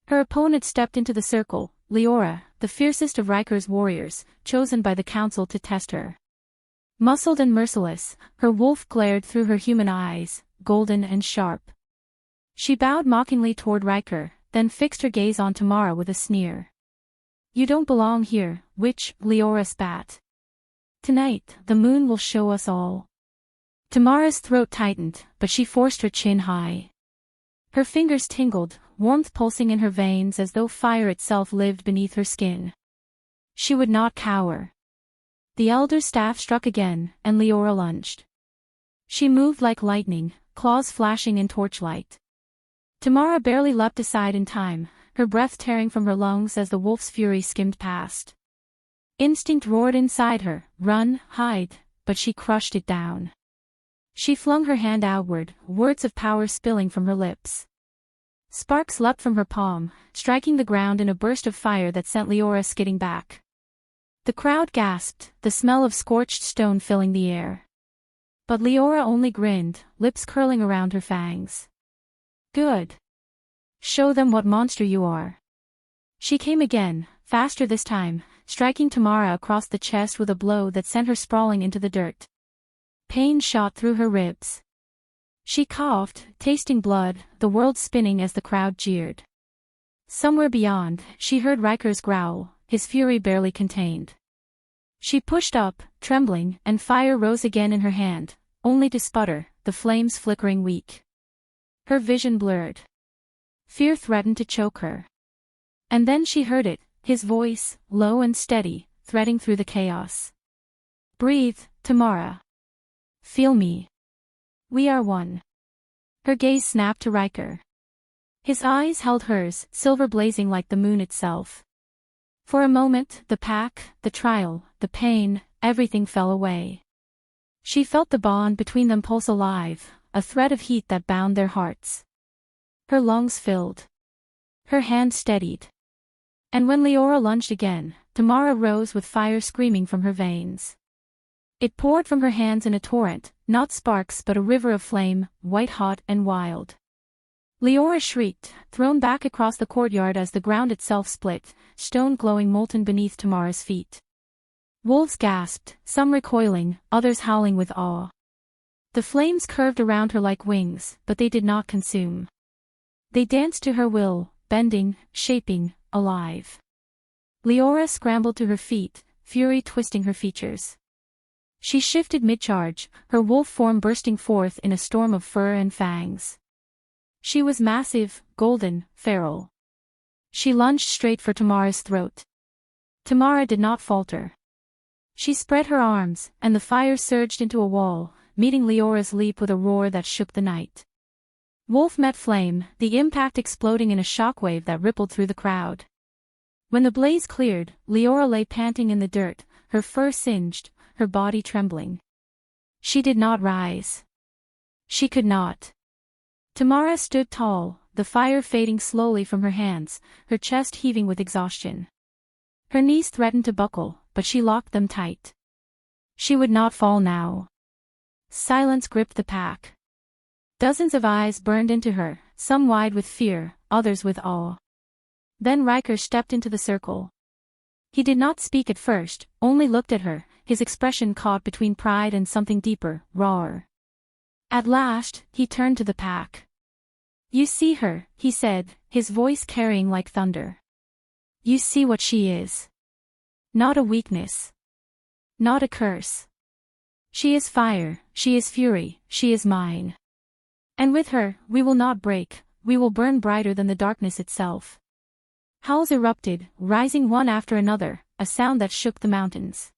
Her opponent stepped into the circle, Leora, the fiercest of Ryker's warriors, chosen by the council to test her. Muscled and merciless, her wolf glared through her human eyes, golden and sharp. She bowed mockingly toward Ryker, then fixed her gaze on Tamara with a sneer. "You don't belong here, witch," Leora spat. "Tonight, the moon will show us all." Tamara's throat tightened, but she forced her chin high. Her fingers tingled, warmth pulsing in her veins as though fire itself lived beneath her skin. She would not cower. The elder's staff struck again, and Leora lunged. She moved like lightning, claws flashing in torchlight. Tamara barely leapt aside in time, her breath tearing from her lungs as the wolf's fury skimmed past. Instinct roared inside her, run, hide, but she crushed it down. She flung her hand outward, words of power spilling from her lips. Sparks leapt from her palm, striking the ground in a burst of fire that sent Leora skidding back. The crowd gasped, the smell of scorched stone filling the air. But Leora only grinned, lips curling around her fangs. "Good. Show them what monster you are." She came again, faster this time, striking Tamara across the chest with a blow that sent her sprawling into the dirt. Pain shot through her ribs. She coughed, tasting blood, the world spinning as the crowd jeered. Somewhere beyond, she heard Ryker's growl, his fury barely contained. She pushed up, trembling, and fire rose again in her hand, only to sputter, the flames flickering weak. Her vision blurred. Fear threatened to choke her. And then she heard it, his voice, low and steady, threading through the chaos. "Breathe, Tamara. Feel me. We are one." Her gaze snapped to Ryker. His eyes held hers, silver blazing like the moon itself. For a moment, the pack, the trial, the pain, everything fell away. She felt the bond between them pulse alive, a thread of heat that bound their hearts. Her lungs filled. Her hand steadied. And when Leora lunged again, Tamara rose with fire screaming from her veins. It poured from her hands in a torrent, not sparks but a river of flame, white-hot and wild. Leora shrieked, thrown back across the courtyard as the ground itself split, stone glowing molten beneath Tamara's feet. Wolves gasped, some recoiling, others howling with awe. The flames curved around her like wings, but they did not consume. They danced to her will, bending, shaping, alive. Leora scrambled to her feet, fury twisting her features. She shifted mid-charge, her wolf form bursting forth in a storm of fur and fangs. She was massive, golden, feral. She lunged straight for Tamara's throat. Tamara did not falter. She spread her arms, and the fire surged into a wall, meeting Leora's leap with a roar that shook the night. Wolf met flame, the impact exploding in a shockwave that rippled through the crowd. When the blaze cleared, Leora lay panting in the dirt, her fur singed, her body trembling. She did not rise. She could not. Tamara stood tall, the fire fading slowly from her hands, her chest heaving with exhaustion. Her knees threatened to buckle, but she locked them tight. She would not fall now. Silence gripped the pack. Dozens of eyes burned into her, some wide with fear, others with awe. Then Ryker stepped into the circle. He did not speak at first, only looked at her, his expression caught between pride and something deeper, rawer. At last, he turned to the pack. "You see her," he said, his voice carrying like thunder. "You see what she is. Not a weakness. Not a curse. She is fire, she is fury, she is mine. And with her, we will not break, we will burn brighter than the darkness itself." Howls erupted, rising one after another, a sound that shook the mountains.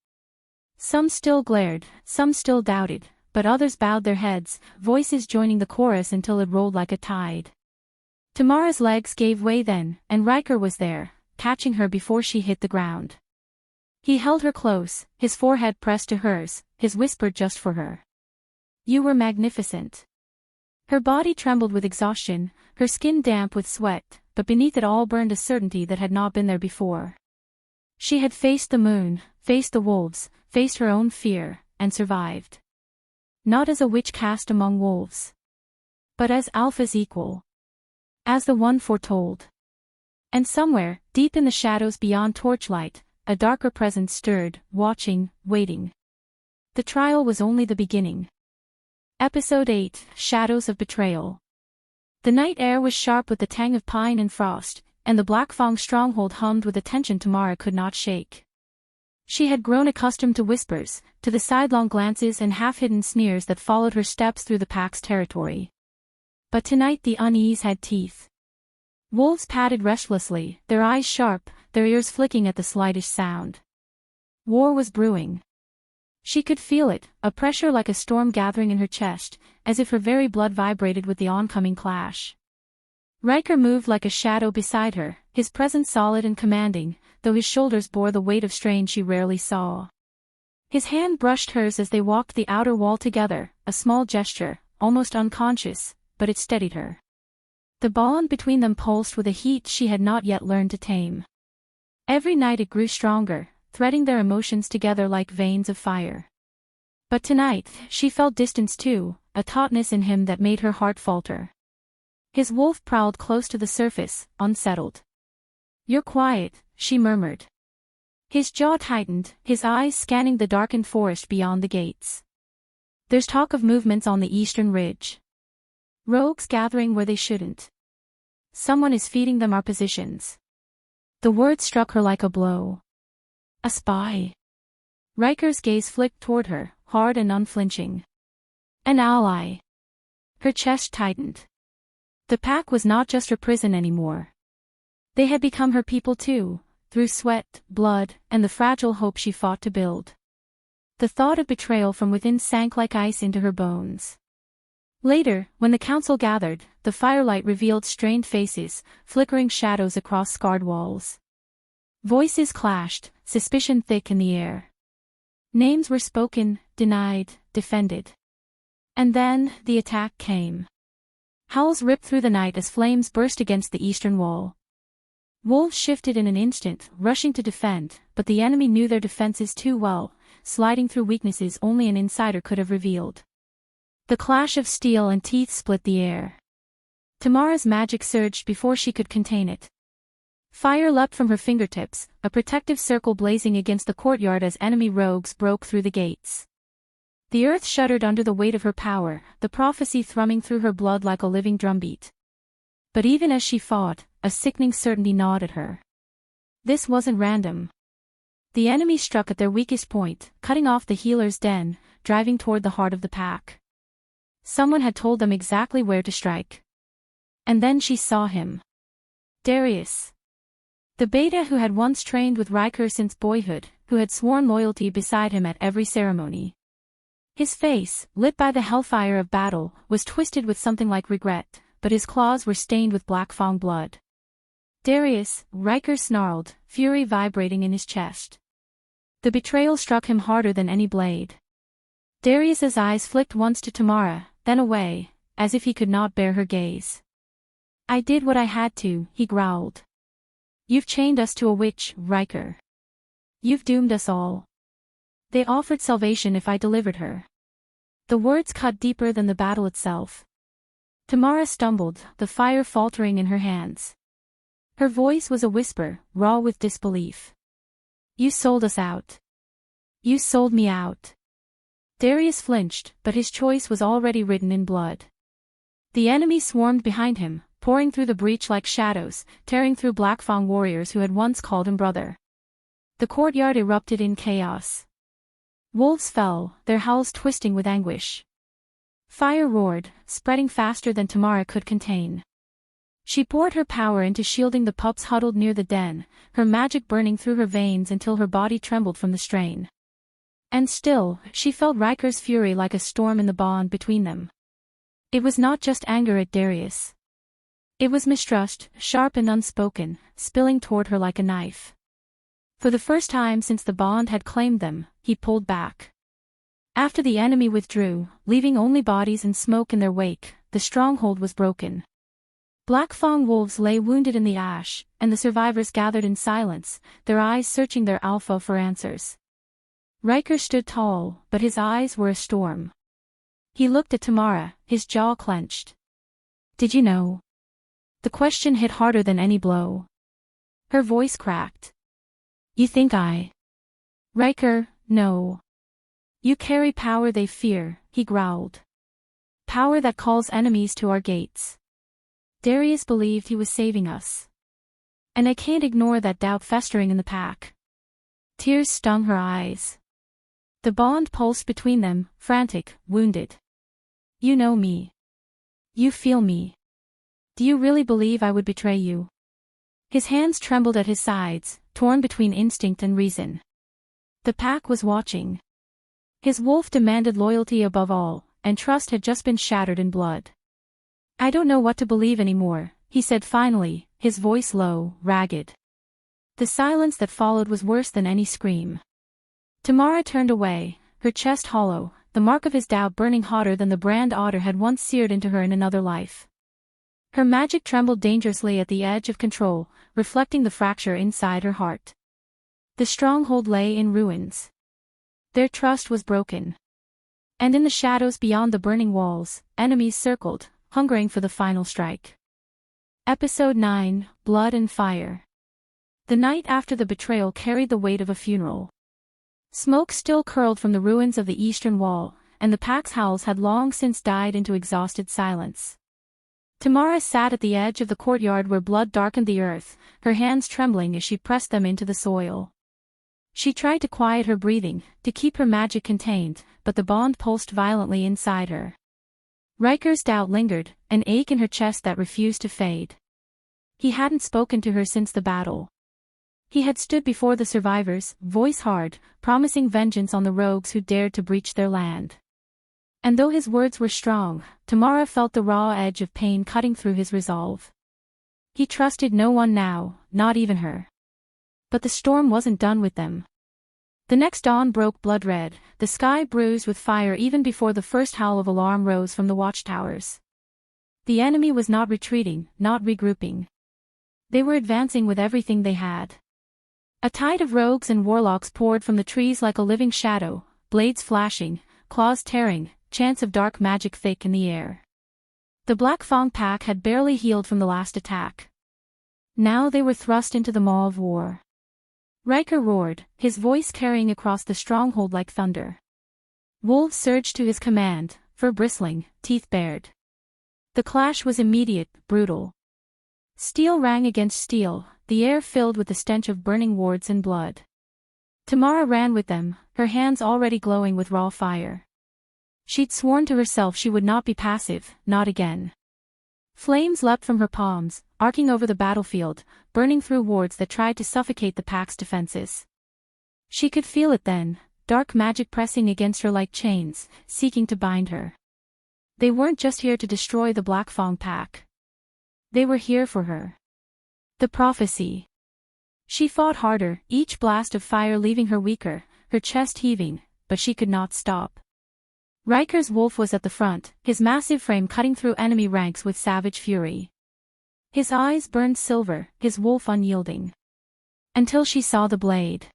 Some still glared, some still doubted, but others bowed their heads, voices joining the chorus until it rolled like a tide. Tamara's legs gave way then, and Ryker was there, catching her before she hit the ground. He held her close, his forehead pressed to hers, his whisper just for her. "You were magnificent." Her body trembled with exhaustion, her skin damp with sweat, but beneath it all burned a certainty that had not been there before. She had faced the moon, faced the wolves, faced her own fear, and survived. Not as a witch cast among wolves, but as Alpha's equal. As the one foretold. And somewhere, deep in the shadows beyond torchlight, a darker presence stirred, watching, waiting. The trial was only the beginning. Episode 8, Shadows of Betrayal. The night air was sharp with the tang of pine and frost, and the Blackfang stronghold hummed with a tension Tamara could not shake. She had grown accustomed to whispers, to the sidelong glances and half-hidden sneers that followed her steps through the pack's territory. But tonight the unease had teeth. Wolves padded restlessly, their eyes sharp, their ears flicking at the slightest sound. War was brewing. She could feel it, a pressure like a storm gathering in her chest, as if her very blood vibrated with the oncoming clash. Ryker moved like a shadow beside her, his presence solid and commanding, though his shoulders bore the weight of strain she rarely saw. His hand brushed hers as they walked the outer wall together, a small gesture, almost unconscious, but it steadied her. The bond between them pulsed with a heat she had not yet learned to tame. Every night it grew stronger, threading their emotions together like veins of fire. But tonight, she felt distance too, a tautness in him that made her heart falter. His wolf prowled close to the surface, unsettled. "You're quiet," she murmured. His jaw tightened, his eyes scanning the darkened forest beyond the gates. "There's talk of movements on the eastern ridge. Rogues gathering where they shouldn't. Someone is feeding them our positions." The word struck her like a blow. A spy. Ryker's gaze flicked toward her, hard and unflinching. An ally. Her chest tightened. The pack was not just her prison anymore. They had become her people too, through sweat, blood, and the fragile hope she fought to build. The thought of betrayal from within sank like ice into her bones. Later, when the council gathered, the firelight revealed strained faces, flickering shadows across scarred walls. Voices clashed, suspicion thick in the air. Names were spoken, denied, defended. And then, the attack came. Howls ripped through the night as flames burst against the eastern wall. Wolves shifted in an instant, rushing to defend, but the enemy knew their defenses too well, sliding through weaknesses only an insider could have revealed. The clash of steel and teeth split the air. Tamara's magic surged before she could contain it. Fire leapt from her fingertips, a protective circle blazing against the courtyard as enemy rogues broke through the gates. The earth shuddered under the weight of her power, the prophecy thrumming through her blood like a living drumbeat. But even as she fought, a sickening certainty gnawed at her. This wasn't random. The enemy struck at their weakest point, cutting off the healer's den, driving toward the heart of the pack. Someone had told them exactly where to strike. And then she saw him. Darius. The beta who had once trained with Ryker since boyhood, who had sworn loyalty beside him at every ceremony. His face, lit by the hellfire of battle, was twisted with something like regret, but his claws were stained with Blackfang blood. Darius, Ryker snarled, fury vibrating in his chest. The betrayal struck him harder than any blade. Darius's eyes flicked once to Tamara, then away, as if he could not bear her gaze. I did what I had to, he growled. You've chained us to a witch, Ryker. You've doomed us all. They offered salvation if I delivered her. The words cut deeper than the battle itself. Tamara stumbled, the fire faltering in her hands. Her voice was a whisper, raw with disbelief. You sold us out. You sold me out. Darius flinched, but his choice was already written in blood. The enemy swarmed behind him, pouring through the breach like shadows, tearing through Blackfang warriors who had once called him brother. The courtyard erupted in chaos. Wolves fell, their howls twisting with anguish. Fire roared, spreading faster than Tamara could contain. She poured her power into shielding the pups huddled near the den, her magic burning through her veins until her body trembled from the strain. And still, she felt Ryker's fury like a storm in the bond between them. It was not just anger at Darius. It was mistrust, sharp and unspoken, spilling toward her like a knife. For the first time since the bond had claimed them, he pulled back. After the enemy withdrew, leaving only bodies and smoke in their wake, the stronghold was broken. Blackfang wolves lay wounded in the ash, and the survivors gathered in silence, their eyes searching their alpha for answers. Ryker stood tall, but his eyes were a storm. He looked at Tamara, his jaw clenched. Did you know? The question hit harder than any blow. Her voice cracked. You think I? Ryker, no. You carry power they fear, he growled. Power that calls enemies to our gates. Darius believed he was saving us. And I can't ignore that doubt festering in the pack. Tears stung her eyes. The bond pulsed between them, frantic, wounded. You know me. You feel me. Do you really believe I would betray you? His hands trembled at his sides, torn between instinct and reason. The pack was watching. His wolf demanded loyalty above all, and trust had just been shattered in blood. I don't know what to believe anymore, he said finally, his voice low, ragged. The silence that followed was worse than any scream. Tamara turned away, her chest hollow, the mark of his doubt burning hotter than the brand Otter had once seared into her in another life. Her magic trembled dangerously at the edge of control, reflecting the fracture inside her heart. The stronghold lay in ruins. Their trust was broken. And in the shadows beyond the burning walls, enemies circled, hungering for the final strike. Episode 9, Blood and Fire. The night after the betrayal carried the weight of a funeral. Smoke still curled from the ruins of the eastern wall, and the pack's howls had long since died into exhausted silence. Tamara sat at the edge of the courtyard where blood darkened the earth, her hands trembling as she pressed them into the soil. She tried to quiet her breathing, to keep her magic contained, but the bond pulsed violently inside her. Ryker's doubt lingered, an ache in her chest that refused to fade. He hadn't spoken to her since the battle. He had stood before the survivors, voice hard, promising vengeance on the rogues who dared to breach their land. And though his words were strong, Tamara felt the raw edge of pain cutting through his resolve. He trusted no one now, not even her. But the storm wasn't done with them. The next dawn broke blood-red, the sky bruised with fire even before the first howl of alarm rose from the watchtowers. The enemy was not retreating, not regrouping. They were advancing with everything they had. A tide of rogues and warlocks poured from the trees like a living shadow, blades flashing, claws tearing, chants of dark magic thick in the air. The Blackfang Pack had barely healed from the last attack. Now they were thrust into the maw of war. Ryker roared, his voice carrying across the stronghold like thunder. Wolves surged to his command, fur bristling, teeth bared. The clash was immediate, brutal. Steel rang against steel, the air filled with the stench of burning wards and blood. Tamara ran with them, her hands already glowing with raw fire. She'd sworn to herself she would not be passive, not again. Flames leapt from her palms, arcing over the battlefield, burning through wards that tried to suffocate the pack's defenses. She could feel it then, dark magic pressing against her like chains, seeking to bind her. They weren't just here to destroy the Blackfang Pack. They were here for her. The prophecy. She fought harder, each blast of fire leaving her weaker, her chest heaving, but she could not stop. Ryker's wolf was at the front, his massive frame cutting through enemy ranks with savage fury. His eyes burned silver, his wolf unyielding. Until she saw the blade.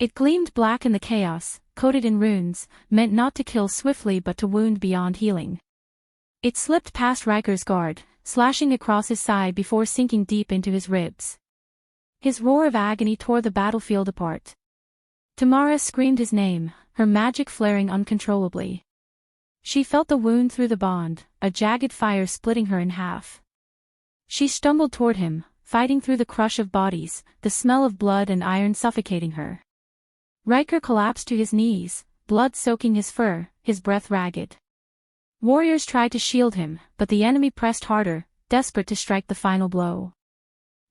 It gleamed black in the chaos, coated in runes, meant not to kill swiftly but to wound beyond healing. It slipped past Ryker's guard, slashing across his side before sinking deep into his ribs. His roar of agony tore the battlefield apart. Tamara screamed his name, her magic flaring uncontrollably. She felt the wound through the bond, a jagged fire splitting her in half. She stumbled toward him, fighting through the crush of bodies, the smell of blood and iron suffocating her. Ryker collapsed to his knees, blood soaking his fur, his breath ragged. Warriors tried to shield him, but the enemy pressed harder, desperate to strike the final blow.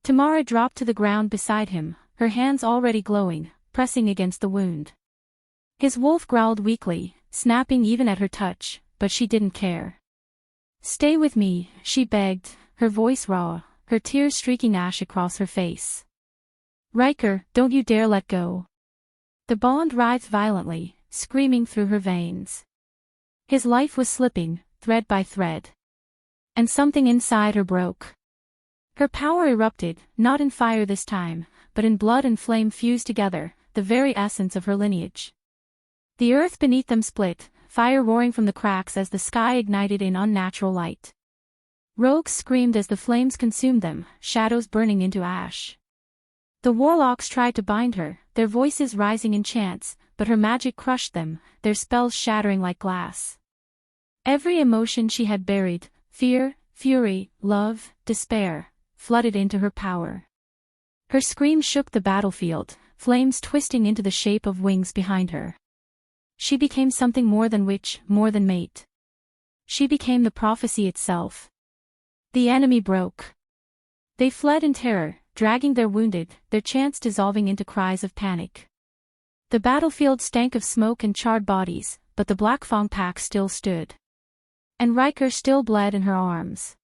Tamara dropped to the ground beside him, her hands already glowing, pressing against the wound. His wolf growled weakly, snapping even at her touch, but she didn't care. "Stay with me," she begged, her voice raw, her tears streaking ash across her face. "Ryker, don't you dare let go." The bond writhed violently, screaming through her veins. His life was slipping, thread by thread. And something inside her broke. Her power erupted, not in fire this time, but in blood and flame fused together, the very essence of her lineage. The earth beneath them split, fire roaring from the cracks as the sky ignited in unnatural light. Rogues screamed as the flames consumed them, shadows burning into ash. The warlocks tried to bind her, their voices rising in chants, but her magic crushed them, their spells shattering like glass. Every emotion she had buried, fear, fury, love, despair, flooded into her power. Her scream shook the battlefield, flames twisting into the shape of wings behind her. She became something more than witch, more than mate. She became the prophecy itself. The enemy broke. They fled in terror, dragging their wounded, their chants dissolving into cries of panic. The battlefield stank of smoke and charred bodies, but the Blackfang Pack still stood. And Ryker still bled in her arms.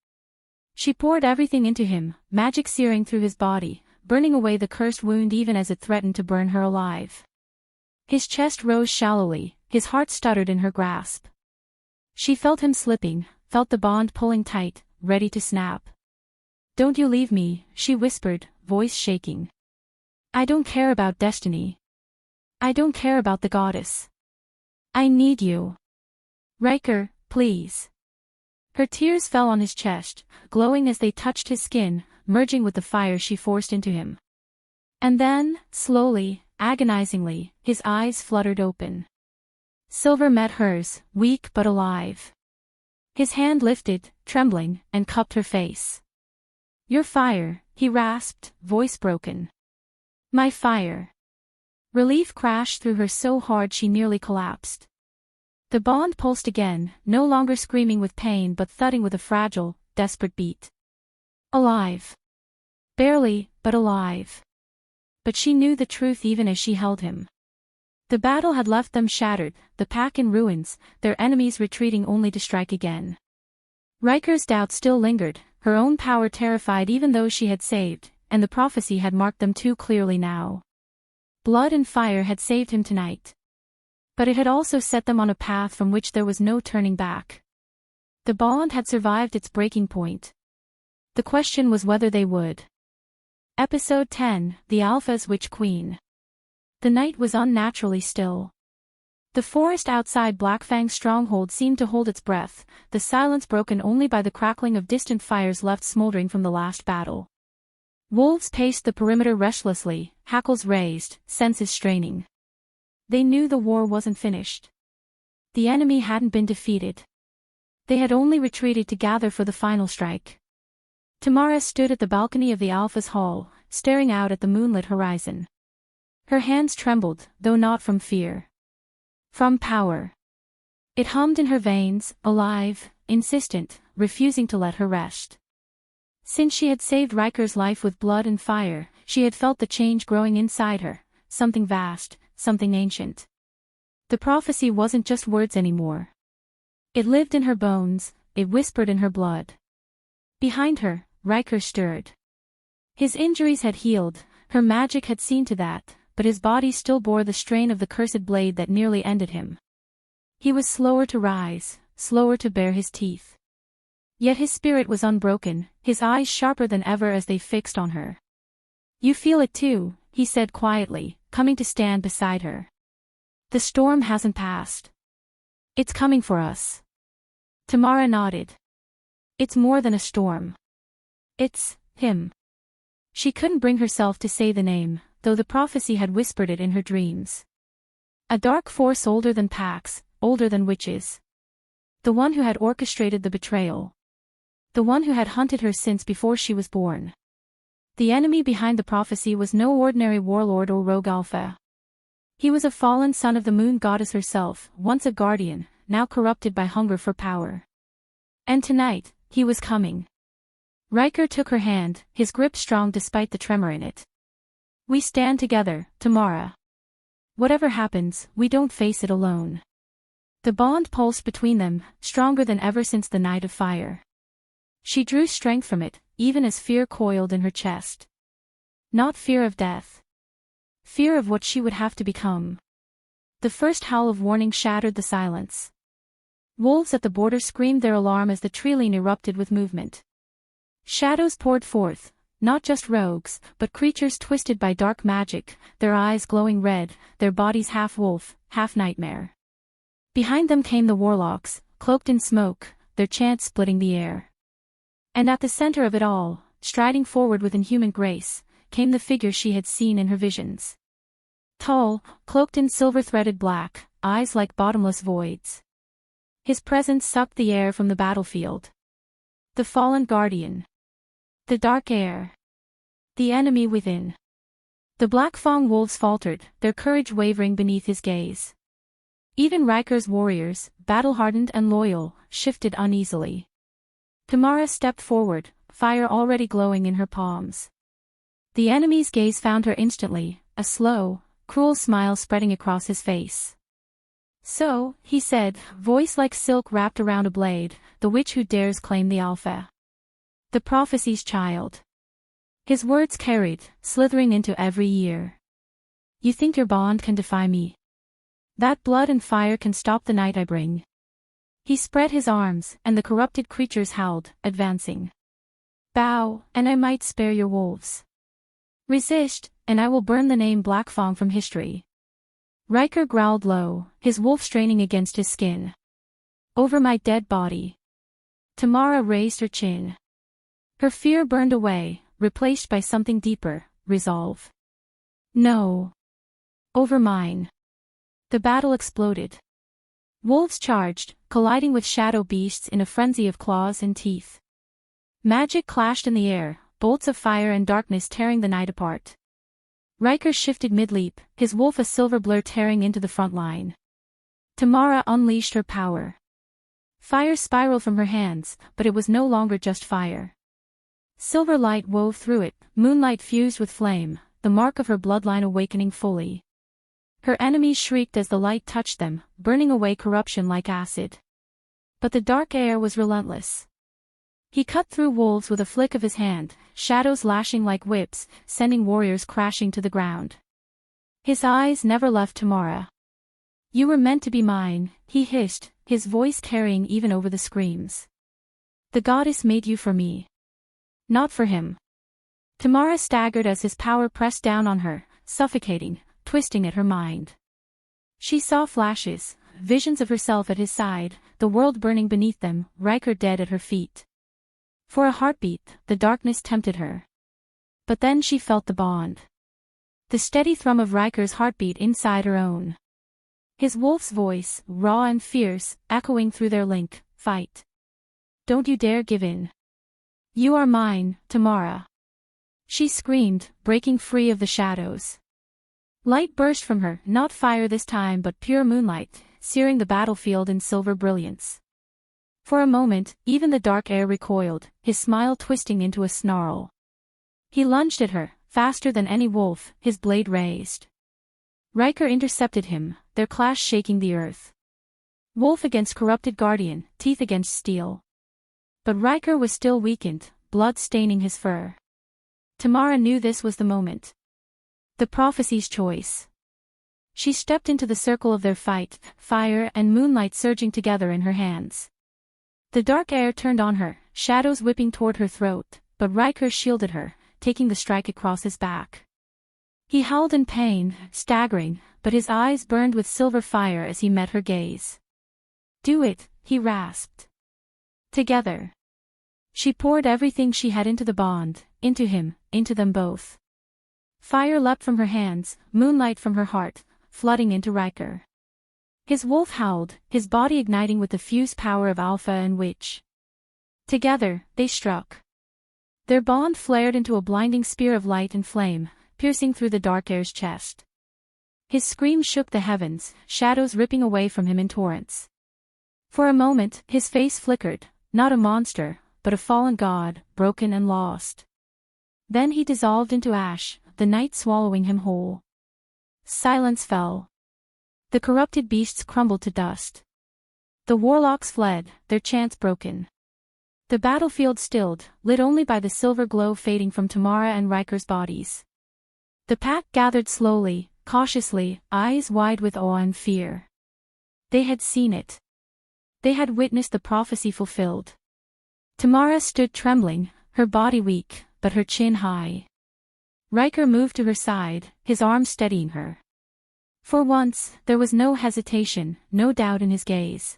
She poured everything into him, magic searing through his body, burning away the cursed wound even as it threatened to burn her alive. His chest rose shallowly, his heart stuttered in her grasp. She felt him slipping, felt the bond pulling tight, ready to snap. "Don't you leave me," she whispered, voice shaking. "I don't care about destiny. I don't care about the goddess. I need you. Ryker, please." Her tears fell on his chest, glowing as they touched his skin, merging with the fire she forced into him. And then, slowly, agonizingly, his eyes fluttered open. Silver met hers, weak but alive. His hand lifted, trembling, and cupped her face. "Your fire," he rasped, voice broken. "My fire." Relief crashed through her so hard she nearly collapsed. The bond pulsed again, no longer screaming with pain but thudding with a fragile, desperate beat. Alive. Barely, but alive. But she knew the truth even as she held him. The battle had left them shattered, the pack in ruins, their enemies retreating only to strike again. Ryker's doubt still lingered, her own power terrified even those she had saved, and the prophecy had marked them too clearly now. Blood and fire had saved him tonight. But it had also set them on a path from which there was no turning back. The bond had survived its breaking point. The question was whether they would. Episode 10, The Alpha's Witch Queen. The night was unnaturally still. The forest outside Blackfang's stronghold seemed to hold its breath, the silence broken only by the crackling of distant fires left smoldering from the last battle. Wolves paced the perimeter restlessly, hackles raised, senses straining. They knew the war wasn't finished. The enemy hadn't been defeated. They had only retreated to gather for the final strike. Tamara stood at the balcony of the Alpha's hall, staring out at the moonlit horizon. Her hands trembled, though not from fear. From power. It hummed in her veins, alive, insistent, refusing to let her rest. Since she had saved Ryker's life with blood and fire, she had felt the change growing inside her, something vast, something ancient. The prophecy wasn't just words anymore. It lived in her bones, it whispered in her blood. Behind her, Ryker stirred. His injuries had healed, her magic had seen to that, but his body still bore the strain of the cursed blade that nearly ended him. He was slower to rise, slower to bare his teeth. Yet his spirit was unbroken, his eyes sharper than ever as they fixed on her. "You feel it too," he said quietly, coming to stand beside her. "The storm hasn't passed. It's coming for us." Tamara nodded. "It's more than a storm. It's him." She couldn't bring herself to say the name, though the prophecy had whispered it in her dreams. A dark force older than packs, older than witches. The one who had orchestrated the betrayal. The one who had hunted her since before she was born. The enemy behind the prophecy was no ordinary warlord or rogue Alpha. He was a fallen son of the moon goddess herself, once a guardian, now corrupted by hunger for power. And tonight, he was coming. Ryker took her hand, his grip strong despite the tremor in it. "We stand together, Tamara. Whatever happens, we don't face it alone." The bond pulsed between them, stronger than ever since the night of fire. She drew strength from it, even as fear coiled in her chest. Not fear of death. Fear of what she would have to become. The first howl of warning shattered the silence. Wolves at the border screamed their alarm as the treeline erupted with movement. Shadows poured forth, not just rogues, but creatures twisted by dark magic, their eyes glowing red, their bodies half wolf, half nightmare. Behind them came the warlocks, cloaked in smoke, their chants splitting the air. And at the center of it all, striding forward with inhuman grace, came the figure she had seen in her visions. Tall, cloaked in silver-threaded black, eyes like bottomless voids. His presence sucked the air from the battlefield. The fallen guardian. The dark air. The enemy within. The Blackfang wolves faltered, their courage wavering beneath his gaze. Even Ryker's warriors, battle-hardened and loyal, shifted uneasily. Tamara stepped forward, fire already glowing in her palms. The enemy's gaze found her instantly, a slow, cruel smile spreading across his face. "So," he said, voice like silk wrapped around a blade, "the witch who dares claim the Alpha. The prophecy's child." His words carried, slithering into every ear. "You think your bond can defy me? That blood and fire can stop the night I bring." He spread his arms, and the corrupted creatures howled, advancing. "Bow, and I might spare your wolves. Resist, and I will burn the name Blackfang from history." Ryker growled low, his wolf straining against his skin. "Over my dead body." Tamara raised her chin. Her fear burned away, replaced by something deeper, resolve. "No. Over mine." The battle exploded. Wolves charged, colliding with shadow beasts in a frenzy of claws and teeth. Magic clashed in the air, bolts of fire and darkness tearing the night apart. Ryker shifted mid-leap, his wolf a silver blur tearing into the front line. Tamara unleashed her power. Fire spiraled from her hands, but it was no longer just fire. Silver light wove through it, moonlight fused with flame, the mark of her bloodline awakening fully. Her enemies shrieked as the light touched them, burning away corruption like acid. But the dark air was relentless. He cut through wolves with a flick of his hand, shadows lashing like whips, sending warriors crashing to the ground. His eyes never left Tamara. "You were meant to be mine," he hissed, his voice carrying even over the screams. "The goddess made you for me. Not for him." Tamara staggered as his power pressed down on her, suffocating, twisting at her mind. She saw flashes, visions of herself at his side, the world burning beneath them, Ryker dead at her feet. For a heartbeat, the darkness tempted her. But then she felt the bond. The steady thrum of Ryker's heartbeat inside her own. His wolf's voice, raw and fierce, echoing through their link, fight. Don't you dare give in. You are mine, Tamara. She screamed, breaking free of the shadows. Light burst from her, not fire this time but pure moonlight, searing the battlefield in silver brilliance. For a moment, even the dark air recoiled, his smile twisting into a snarl. He lunged at her, faster than any wolf, his blade raised. Ryker intercepted him, their clash shaking the earth. Wolf against corrupted guardian, teeth against steel. But Ryker was still weakened, blood staining his fur. Tamara knew this was the moment. The prophecy's choice. She stepped into the circle of their fight, fire and moonlight surging together in her hands. The dark air turned on her, shadows whipping toward her throat, but Ryker shielded her, taking the strike across his back. He howled in pain, staggering, but his eyes burned with silver fire as he met her gaze. Do it, he rasped. Together. She poured everything she had into the bond, into him, into them both. Fire leapt from her hands, moonlight from her heart, flooding into Ryker. His wolf howled, his body igniting with the fused power of Alpha and Witch. Together, they struck. Their bond flared into a blinding spear of light and flame, piercing through the dark air's chest. His scream shook the heavens, shadows ripping away from him in torrents. For a moment, his face flickered, not a monster, but a fallen god, broken and lost. Then he dissolved into ash, the night swallowing him whole. Silence fell. The corrupted beasts crumbled to dust. The warlocks fled, their chants broken. The battlefield stilled, lit only by the silver glow fading from Tamara and Ryker's bodies. The pack gathered slowly, cautiously, eyes wide with awe and fear. They had seen it. They had witnessed the prophecy fulfilled. Tamara stood trembling, her body weak, but her chin high. Ryker moved to her side, his arm steadying her. For once, there was no hesitation, no doubt in his gaze.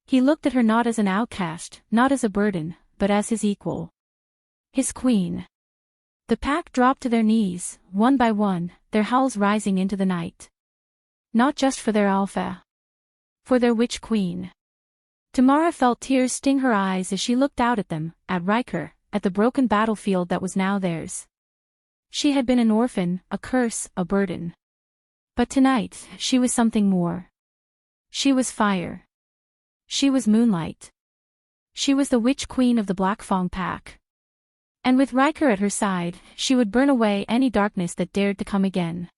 He looked at her not as an outcast, not as a burden, but as his equal. His queen. The pack dropped to their knees, one by one, their howls rising into the night. Not just for their Alpha. For their witch queen. Tamara felt tears sting her eyes as she looked out at them, at Ryker, at the broken battlefield that was now theirs. She had been an orphan, a curse, a burden. But tonight, she was something more. She was fire. She was moonlight. She was the witch queen of the Blackfang Pack. And with Ryker at her side, she would burn away any darkness that dared to come again.